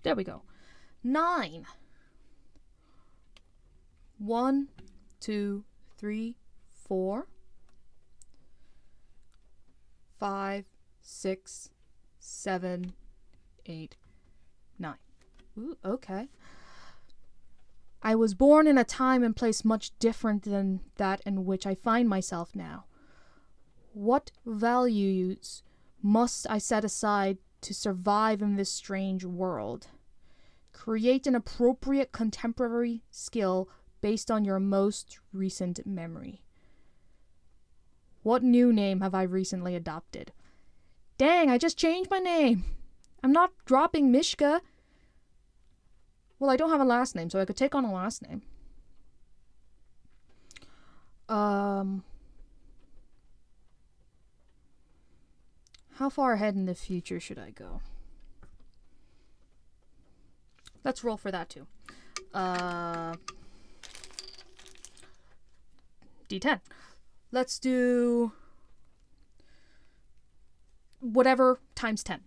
There we go. 9. 1, 2, 3, 4, 5, 6, 7, 8, 9. Ooh, okay. I was born in a time and place much different than that in which I find myself now. What values must I set aside to survive in this strange world? Create an appropriate contemporary skill based on your most recent memory. What new name have I recently adopted? Dang, I just changed my name. I'm not dropping Mishka. Well, I don't have a last name, so I could take on a last name. How far ahead in the future should I go? Let's roll for that too. D10. Let's do whatever times 10.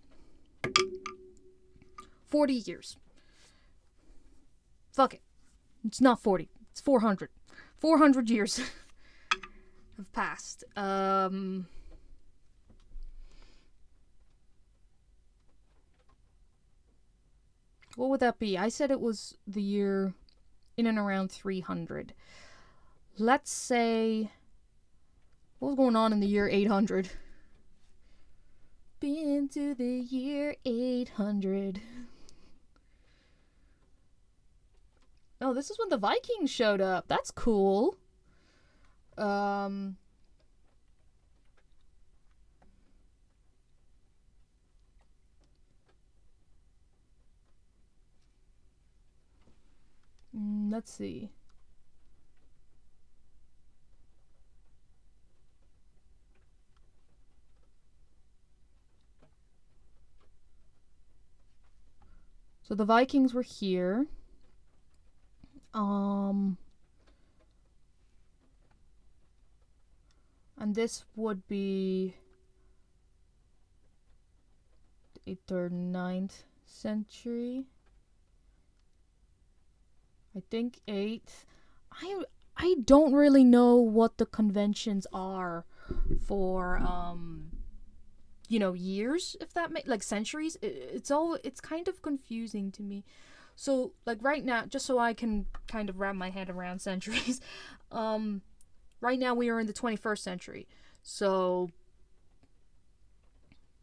40 years. Fuck it. It's not 40. It's 400. 400 years have passed. What would that be? I said it was the year in and around 300. Let's say... what was going on in the year 800? Been to the year 800. Oh, this is when the Vikings showed up. That's cool. Let's see. So the Vikings were here. And this would be the 8th or 9th century. I think 8th. I don't really know what the conventions are for years, if that makes like centuries. It's kind of confusing to me. So like right now, just so I can kind of wrap my head around centuries, right now we are in the 21st century. So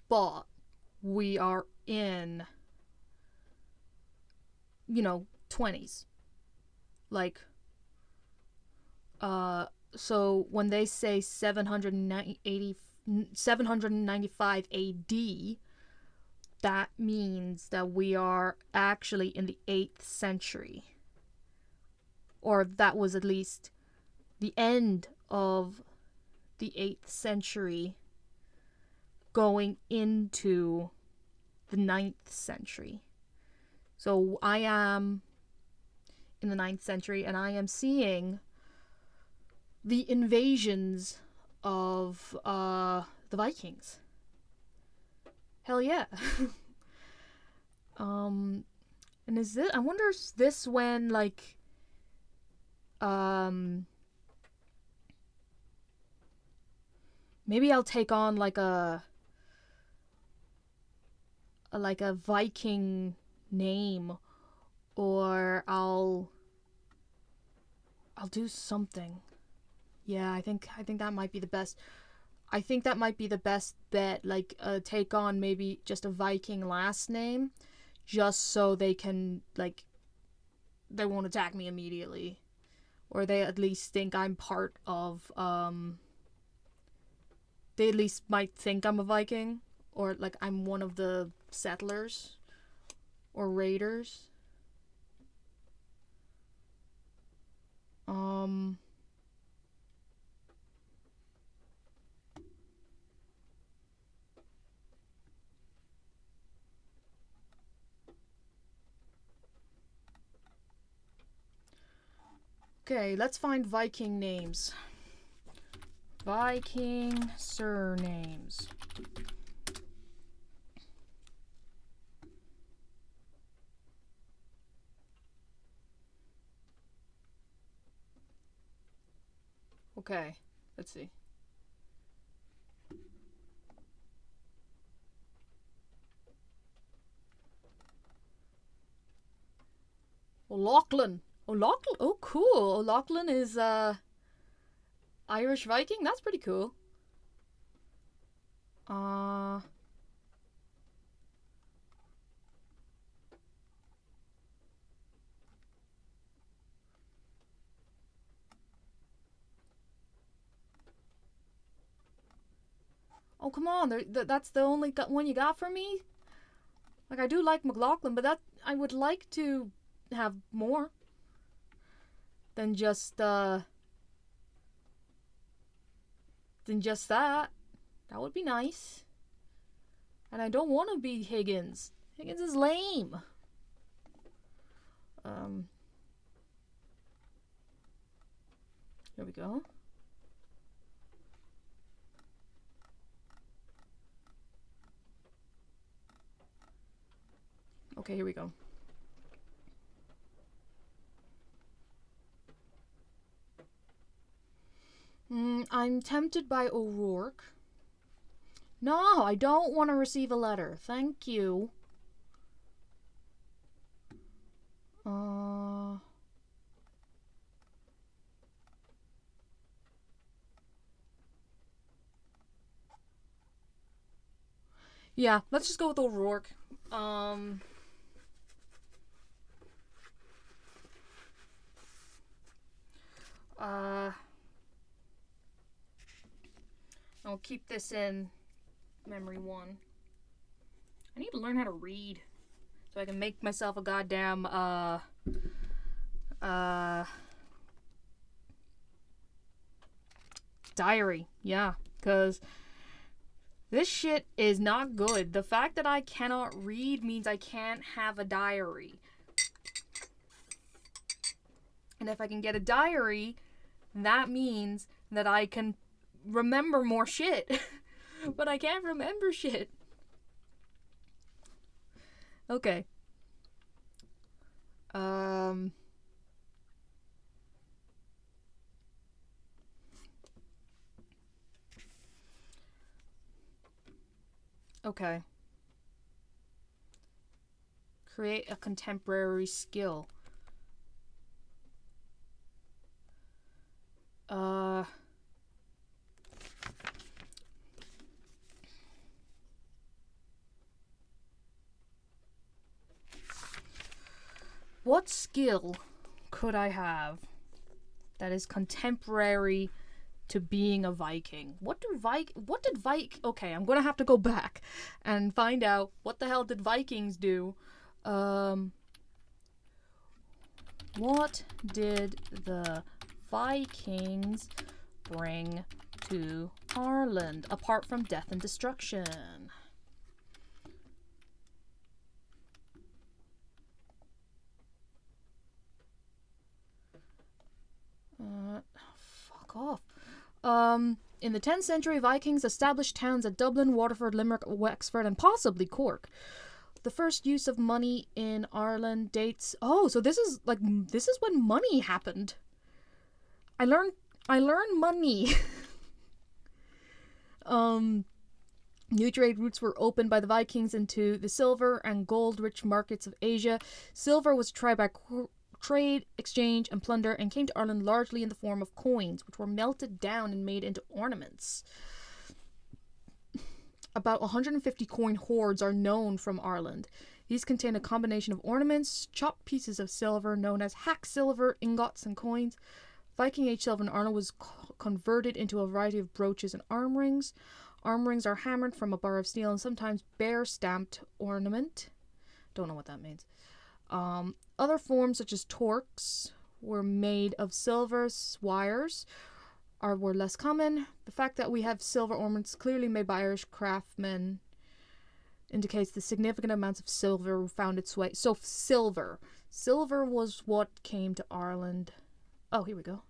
but we are in 20s. Like so when they say 795 AD, that means that we are actually in the 8th century. Or that was at least the end of the 8th century going into the 9th century. So I am in the 9th century, and I am seeing the invasions of the Vikings. Hell yeah. And is this, I wonder, is this when, like, maybe I'll take on like a Viking name, or I'll do something. Yeah, I think that might be the best. I think that might be the best bet. Like, take on maybe just a Viking last name, just so they can, like, they won't attack me immediately, or they at least think I'm part of. They at least might think I'm a Viking, or like I'm one of the settlers or raiders. Okay, let's find Viking names. Viking surnames. Okay, let's see. O'Loughlin. O'Loughlin? Oh, cool. O'Loughlin is, Irish Viking? That's pretty cool. Oh, come on. That's the only one you got for me? Like, I do like McLaughlin, but that I would like to have more than just that. That would be nice. And I don't want to be Higgins. Higgins is lame. Here we go. Okay, here we go. I'm tempted by O'Rourke. No, I don't want to receive a letter. Thank you. Yeah, let's just go with O'Rourke. I'll keep this in memory 1. I need to learn how to read so I can make myself a goddamn diary. Yeah, because this shit is not good. The fact that I cannot read means I can't have a diary. And if I can get a diary, that means that I can remember more shit. But I can't remember shit. Okay. Okay. Create a contemporary skill. What skill could I have that is contemporary to being a Viking? Okay, I'm gonna have to go back and find out what the hell did Vikings do. What did the Vikings bring to Ireland apart from death and destruction? Fuck off. In the 10th century, Vikings established towns at Dublin, Waterford, Limerick, Wexford, and possibly Cork. The first use of money in Ireland dates... Oh, so this is when money happened. I learned money. New trade routes were opened by the Vikings into the silver and gold-rich markets of Asia. Silver was tried by trade, exchange, and plunder, and came to Ireland largely in the form of coins, which were melted down and made into ornaments. About 150 coin hoards are known from Ireland. These contain a combination of ornaments, chopped pieces of silver known as hack silver, ingots, and coins. Viking Age silver in Ireland was converted into a variety of brooches and arm rings. Arm rings are hammered from a bar of steel and sometimes bear-stamped ornament. Don't know what that means. Other forms, such as torques, were made of silver wires, were less common. The fact that we have silver ornaments clearly made by Irish craftsmen indicates the significant amounts of silver found its way. So silver was what came to Ireland. Oh, here we go.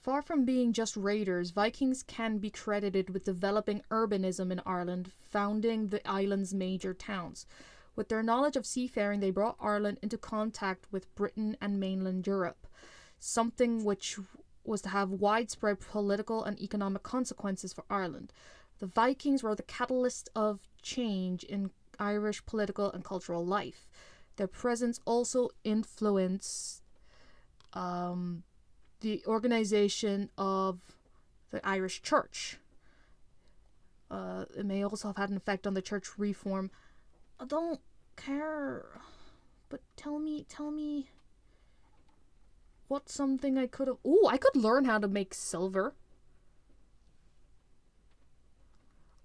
Far from being just raiders, Vikings can be credited with developing urbanism in Ireland, founding the island's major towns. With their knowledge of seafaring, they brought Ireland into contact with Britain and mainland Europe, something which was to have widespread political and economic consequences for Ireland. The Vikings were the catalyst of change in Irish political and cultural life. Their presence also influenced the organization of the Irish Church. It may also have had an effect on the church reform. I don't care, but tell me what's something I could have... Oh, I could learn how to make silver.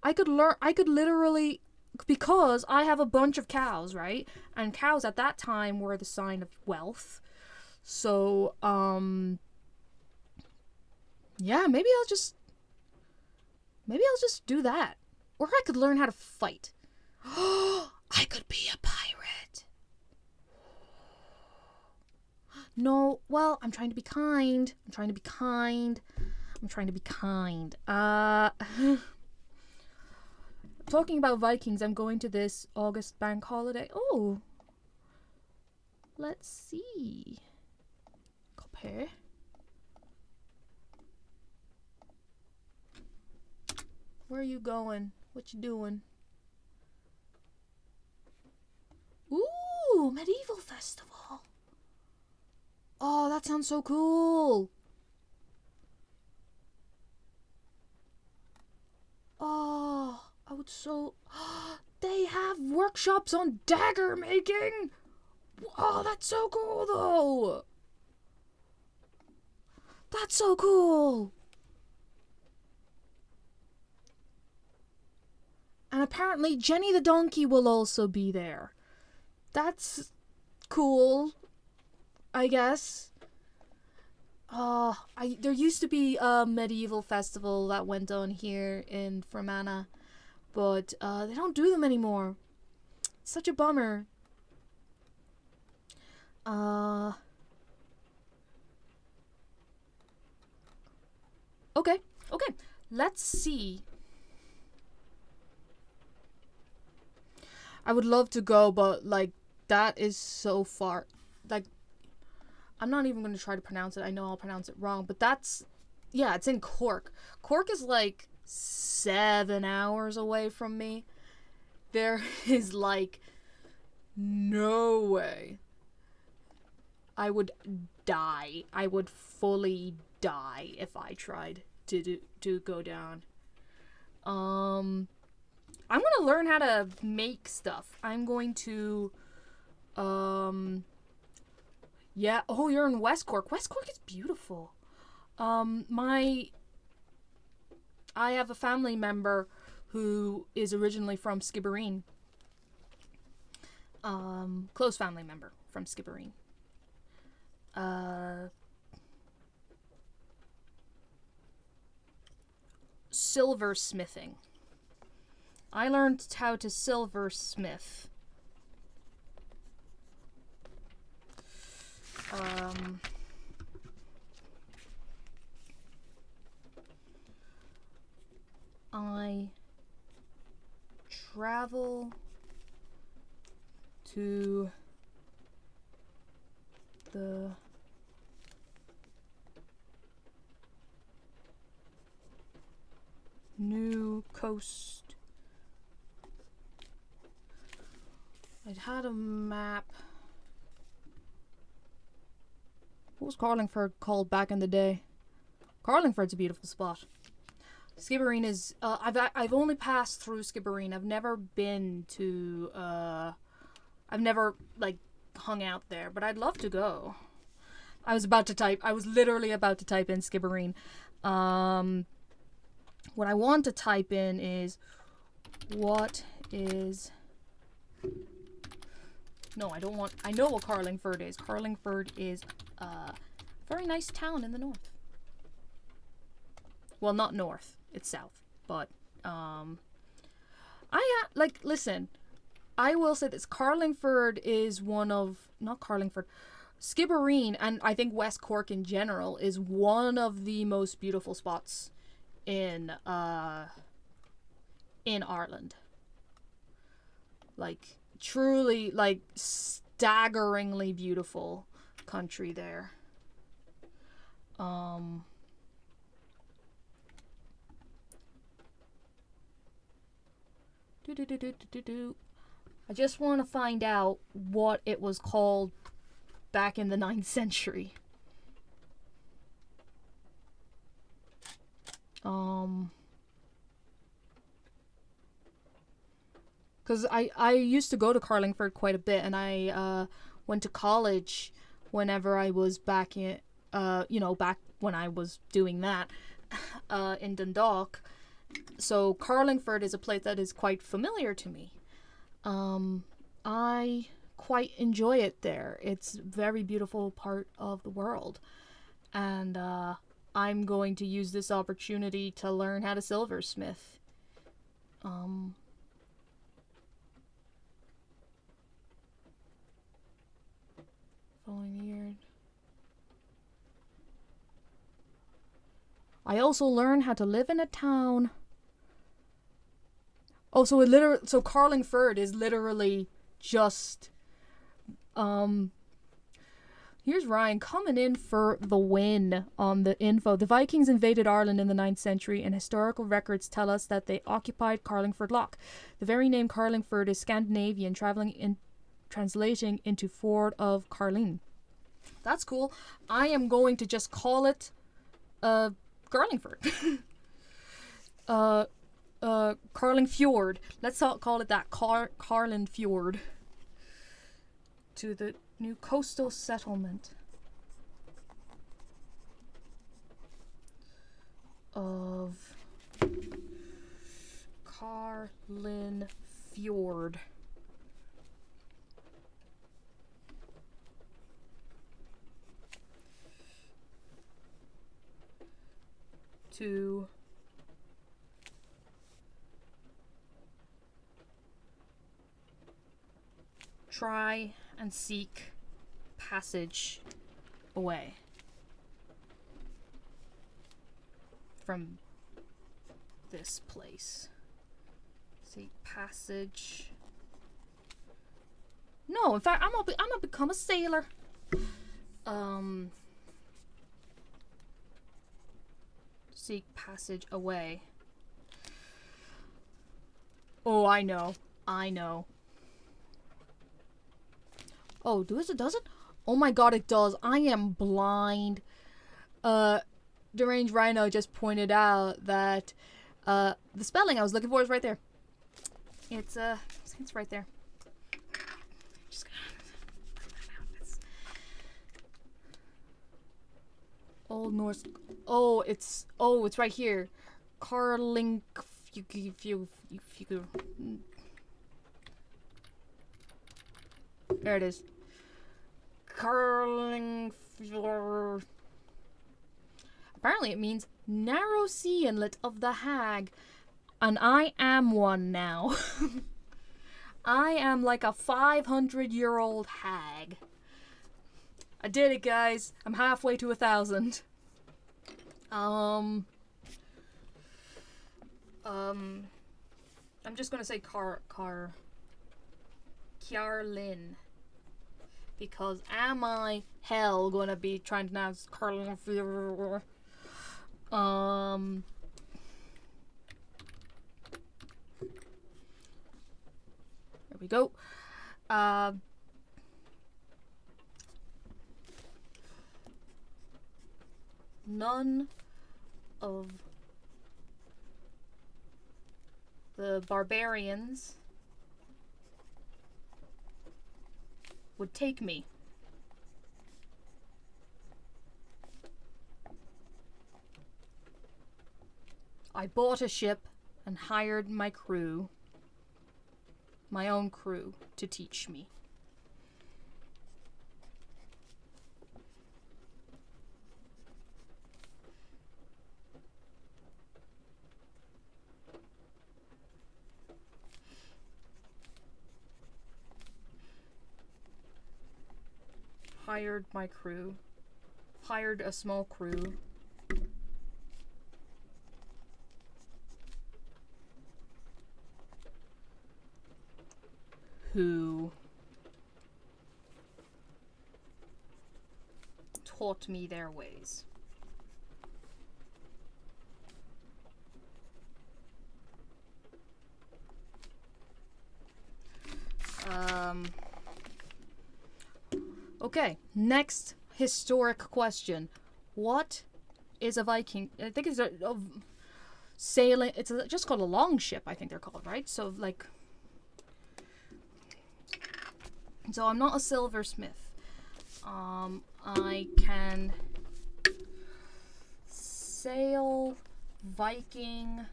I could literally, because I have a bunch of cows, right? And cows at that time were the sign of wealth. So, yeah, maybe I'll just do that. Or I could learn how to fight. I could be a pirate. No, well, I'm trying to be kind. Talking about Vikings, I'm going to this August bank holiday. Oh. Let's see. Copy. Where are you going? What you doing? Ooh, medieval festival. Oh, that sounds so cool. Oh, I would so... They have workshops on dagger making. Oh, that's so cool, though. That's so cool. And apparently Jenny the donkey will also be there. That's cool, I guess. There used to be a medieval festival that went on here in Fermanagh, but they don't do them anymore. It's such a bummer. Okay. Let's see. I would love to go, but, like, that is so far. Like, I'm not even going to try to pronounce it. I know I'll pronounce it wrong, but that's... Yeah, it's in Cork. Cork is, like, 7 hours away from me. There is, like, no way. I would die. I would fully die if I tried to go down. I'm going to learn how to make stuff. I'm going to, yeah. Oh, you're in West Cork. West Cork is beautiful. I have a family member who is originally from Skibbereen. Close family member from Skibbereen. Silversmithing. I learned how to silversmith. I travel to the new coast. I'd had a map. What was Carlingford called back in the day? Carlingford's a beautiful spot. Skibbereen is, I've only passed through Skibbereen. I've never been to, I've never, like, hung out there, but I'd love to go. I was literally about to type in Skibbereen. What I want to type in is, what is, no, I don't want, I know what Carlingford is. Carlingford is a very nice town in the north. Well, not north, it's south, but, listen, I will say this, Carlingford is one of, not Carlingford, Skibbereen, and I think West Cork in general, is one of the most beautiful spots in Ireland. Like, truly, like, staggeringly beautiful country there. I just want to find out what it was called back in the 9th century. Because I used to go to Carlingford quite a bit, and I went to college whenever I was back in, back when I was doing that in Dundalk. So Carlingford is a place that is quite familiar to me. I quite enjoy it there. It's a very beautiful part of the world. And I'm going to use this opportunity to learn how to silversmith. Following year. I also learned how to live in a town. Oh, so Carlingford is literally just, here's Ryan coming in for the win on the info. The Vikings invaded Ireland in the 9th century, and historical records tell us that they occupied Carlingford Lough. The very name Carlingford is Scandinavian, translating into Ford of Carling. That's cool. I am going to just call it, Carlingford. Carling Fjord. Let's call it that. Carling Fjord. To the new coastal settlement of Carling Fjord. To try and seek passage away from this place. Seek passage. No, in fact, I'm gonna become a sailor. Seek passage away. Oh, I know. Oh, does it? Oh my god, it does. I am blind. Deranged Rhino just pointed out that the spelling I was looking for is right there. It's right there. Just gonna Old Norse. Oh, it's right here. Carling. There it is. Carlingfjord. Apparently it means narrow sea inlet of the Hag. And I am one now. I am like a 500-year-old hag. I did it, guys. I'm halfway to 1,000. I'm just gonna say Kiarlin. Because am I hell gonna be trying to pronounce Carlin? There we go. None of the barbarians would take me. I bought a ship and hired my crew, my own crew, to teach me. Hired my crew. Hired a small crew. Who taught me their ways. Okay, next historic question. What is a Viking? I think it's a sailing. It's just called a longship, I think they're called, right? So, like... So I'm not a silversmith. I can sail Viking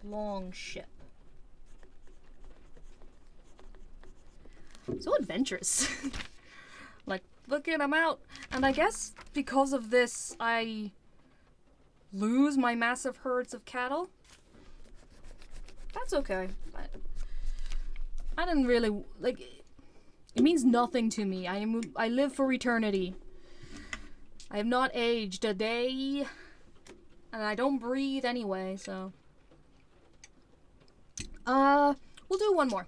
longship. So adventurous. Like, look at him out. And I guess because of this, I lose my massive herds of cattle. That's okay. I didn't really, like, it means nothing to me. I live for eternity. I have not aged a day. And I don't breathe anyway, so. We'll do one more.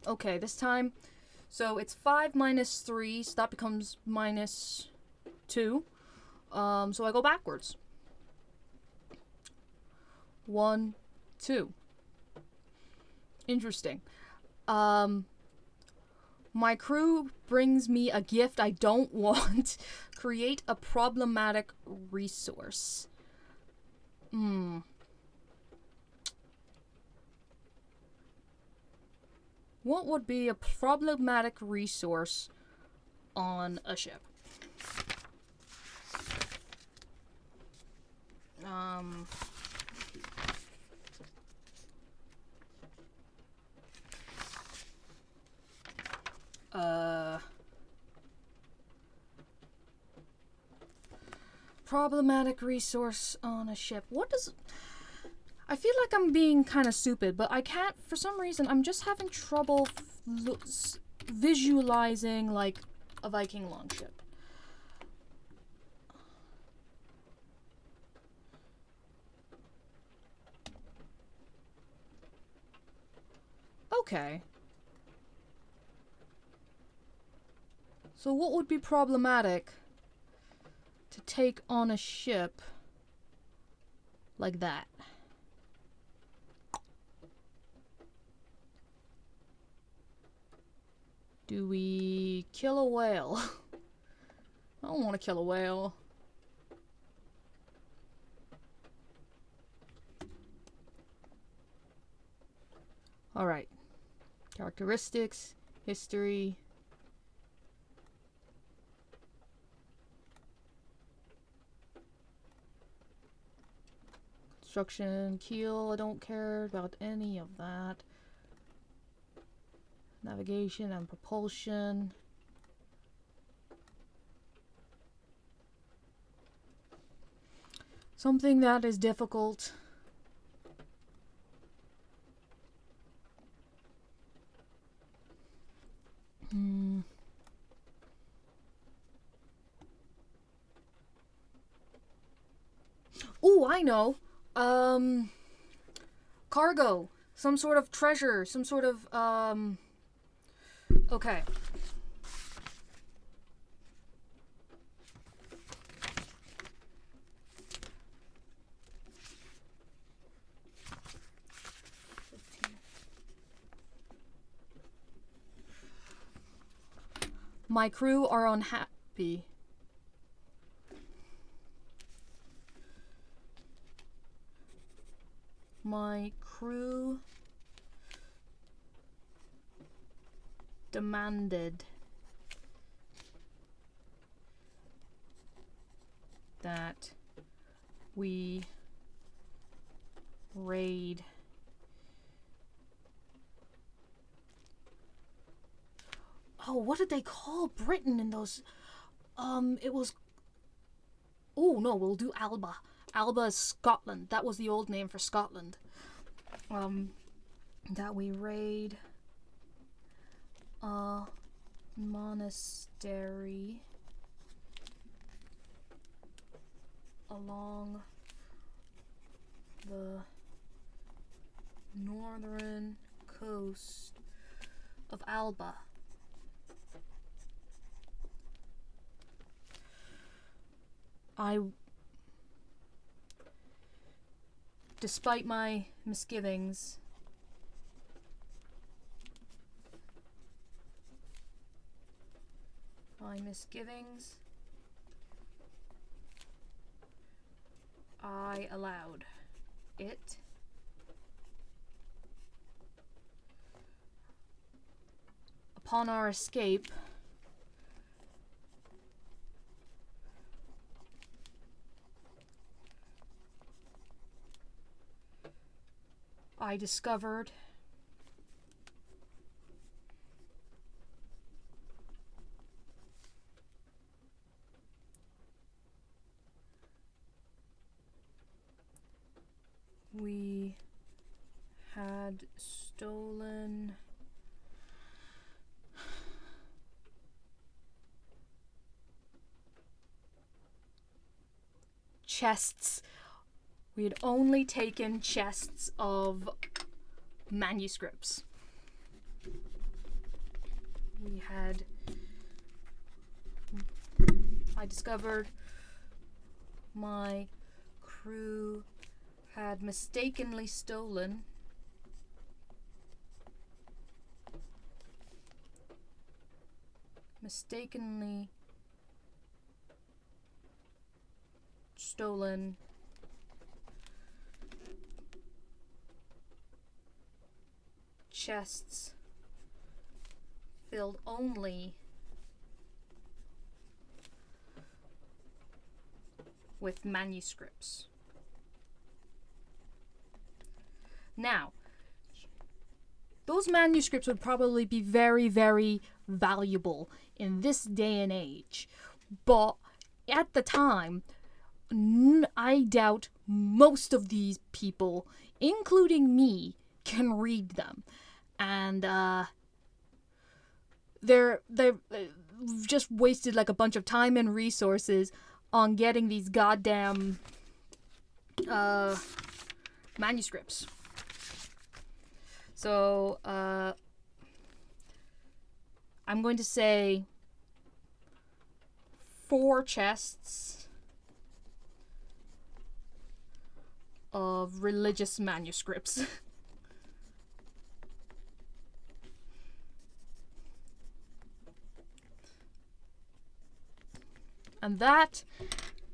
Okay, this time, so it's 5 minus 3, so that becomes minus 2. So I go backwards. 1, 2. Interesting. My crew brings me a gift I don't want. Create a problematic resource. What would be a problematic resource on a ship? Problematic resource on a ship. What does... I feel like I'm being kind of stupid, but I can't, for some reason, I'm just having trouble visualizing, like, a Viking longship. Okay. So what would be problematic to take on a ship like that? Do we kill a whale? I don't want to kill a whale. Alright. Characteristics, history. Construction, keel, I don't care about any of that. Navigation and propulsion. Something that is difficult. Oh, I know. Cargo. Some sort of treasure. Some sort of, okay. My crew are unhappy. My crew demanded that we raid what did they call Britain in those? It was. Oh no, we'll do Alba. Alba is Scotland. That was the old name for Scotland. That we raid a monastery along the northern coast of Alba. Despite my misgivings, I allowed it. Upon our escape, I discovered we had stolen chests. We had only taken chests of manuscripts. I discovered my crew had mistakenly stolen chests filled only with manuscripts. Now, those manuscripts would probably be very, very valuable in this day and age, but at the time, I doubt most of these people, including me, can read them. And they've just wasted like a bunch of time and resources on getting these goddamn manuscripts. So I'm going to say 4 chests of religious manuscripts. And that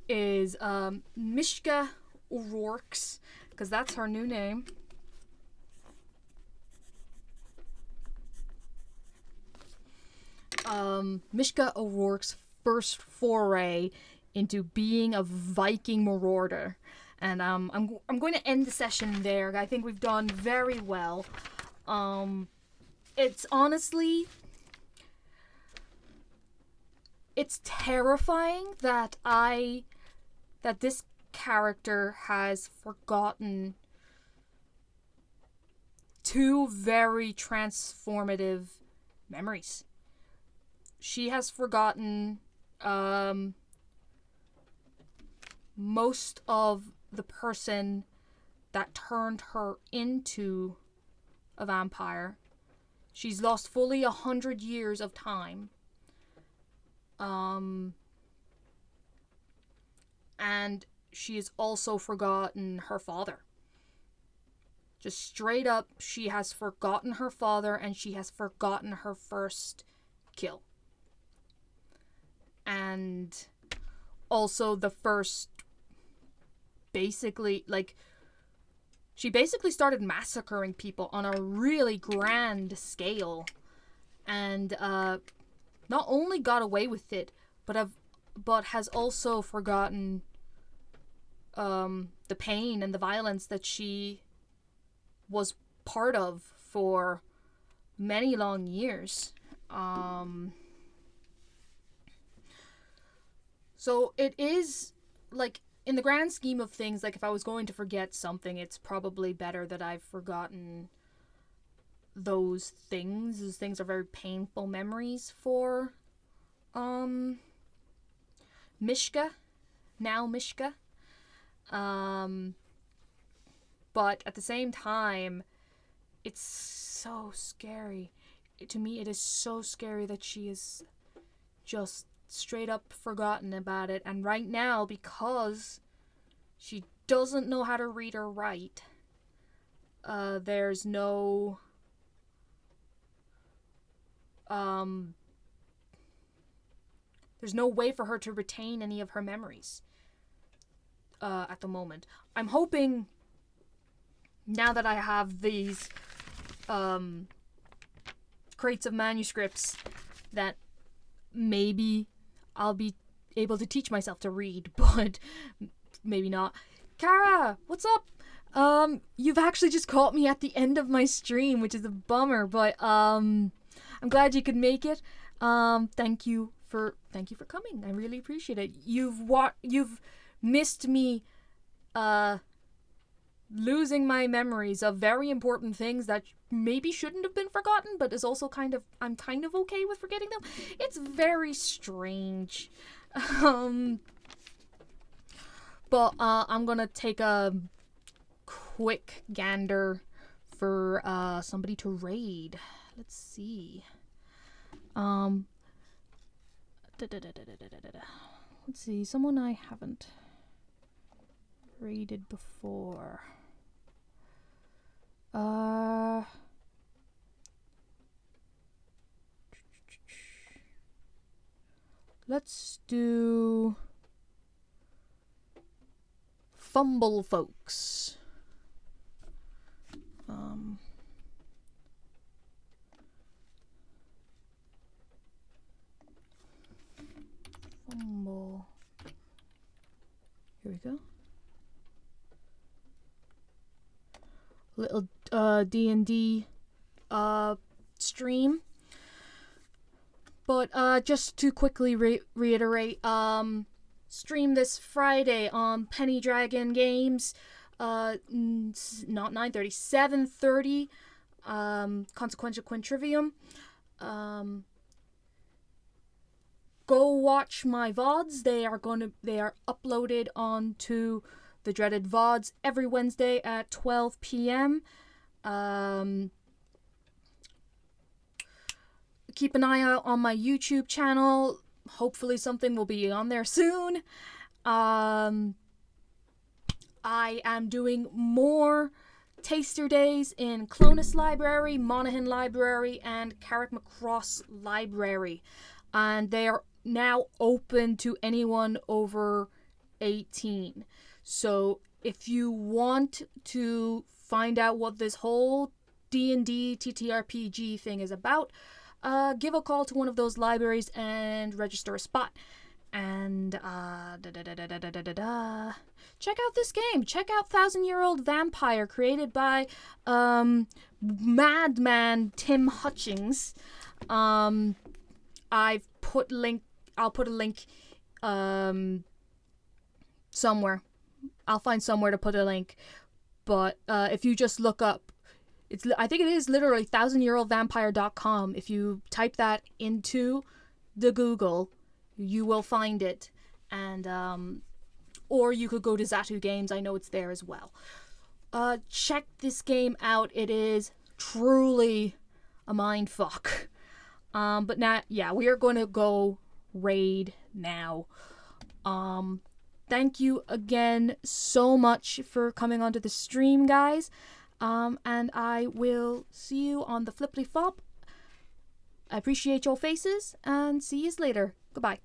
is Mishka O'Rourke's, because that's her new name. Mishka O'Rourke's first foray into being a Viking marauder. And I'm going to end the session there. I think we've done very well. It's honestly, it's terrifying that this character has forgotten two very transformative memories. She has forgotten most of the person that turned her into a vampire. She's lost fully 100 years of time. And she has also forgotten her father. Just straight up, she has forgotten her father, and she has forgotten her first kill. And also the first, basically, like, she basically started massacring people on a really grand scale. And not only got away with it, but has also forgotten the pain and the violence that she was part of for many long years. So it is, like, in the grand scheme of things, like, if I was going to forget something, it's probably better that I've forgotten those things. Those things are very painful memories for Mishka. Now Mishka. But at the same time, it's so scary. To me, it is so scary that she is just straight up forgotten about it. And right now, because she doesn't know how to read or write, there's no way for her to retain any of her memories at the moment. I'm hoping, now that I have these crates of manuscripts, that maybe I'll be able to teach myself to read, but maybe not. Kara, what's up? You've actually just caught me at the end of my stream, which is a bummer, but I'm glad you could make it. Thank you for coming. I really appreciate it. You've missed me losing my memories of very important things that maybe shouldn't have been forgotten, but is also I'm kind of okay with forgetting them. It's very strange. But I'm gonna take a quick gander for somebody to raid. Let's see. Let's see, someone I haven't raided before. Let's do Fumble Folks. Fumble. Here we go. Little D&D stream. But just to quickly reiterate, stream this Friday on Penny Dragon Games, not 9:30, 7:30, Consequential Quintrivium. Go watch my VODs. They are uploaded onto the dreaded VODs every Wednesday at 12 p.m. Keep an eye out on my YouTube channel. Hopefully something will be on there soon. I am doing more taster days in Clonus Library, Monaghan Library, and Carrickmacross Library. And they are now open to anyone over 18. So if you want to find out what this whole D&D TTRPG thing is about, give a call to one of those libraries and register a spot. And check out this game. Check out 1,000-Year-Old Vampire, created by Madman Tim Hutchings. I'll put a link somewhere. I'll find somewhere to put a link. But if you just look up, I think it is literally 1000yearoldvampire.com. If you type that into the Google, you will find it. And or you could go to Zatu Games. I know it's there as well. Check this game out. It is truly a mind fuck. But now, yeah, we are going to go raid now. Thank you again so much for coming onto the stream, guys. And I will see you on the flippity flop. I appreciate your faces and see you later. Goodbye.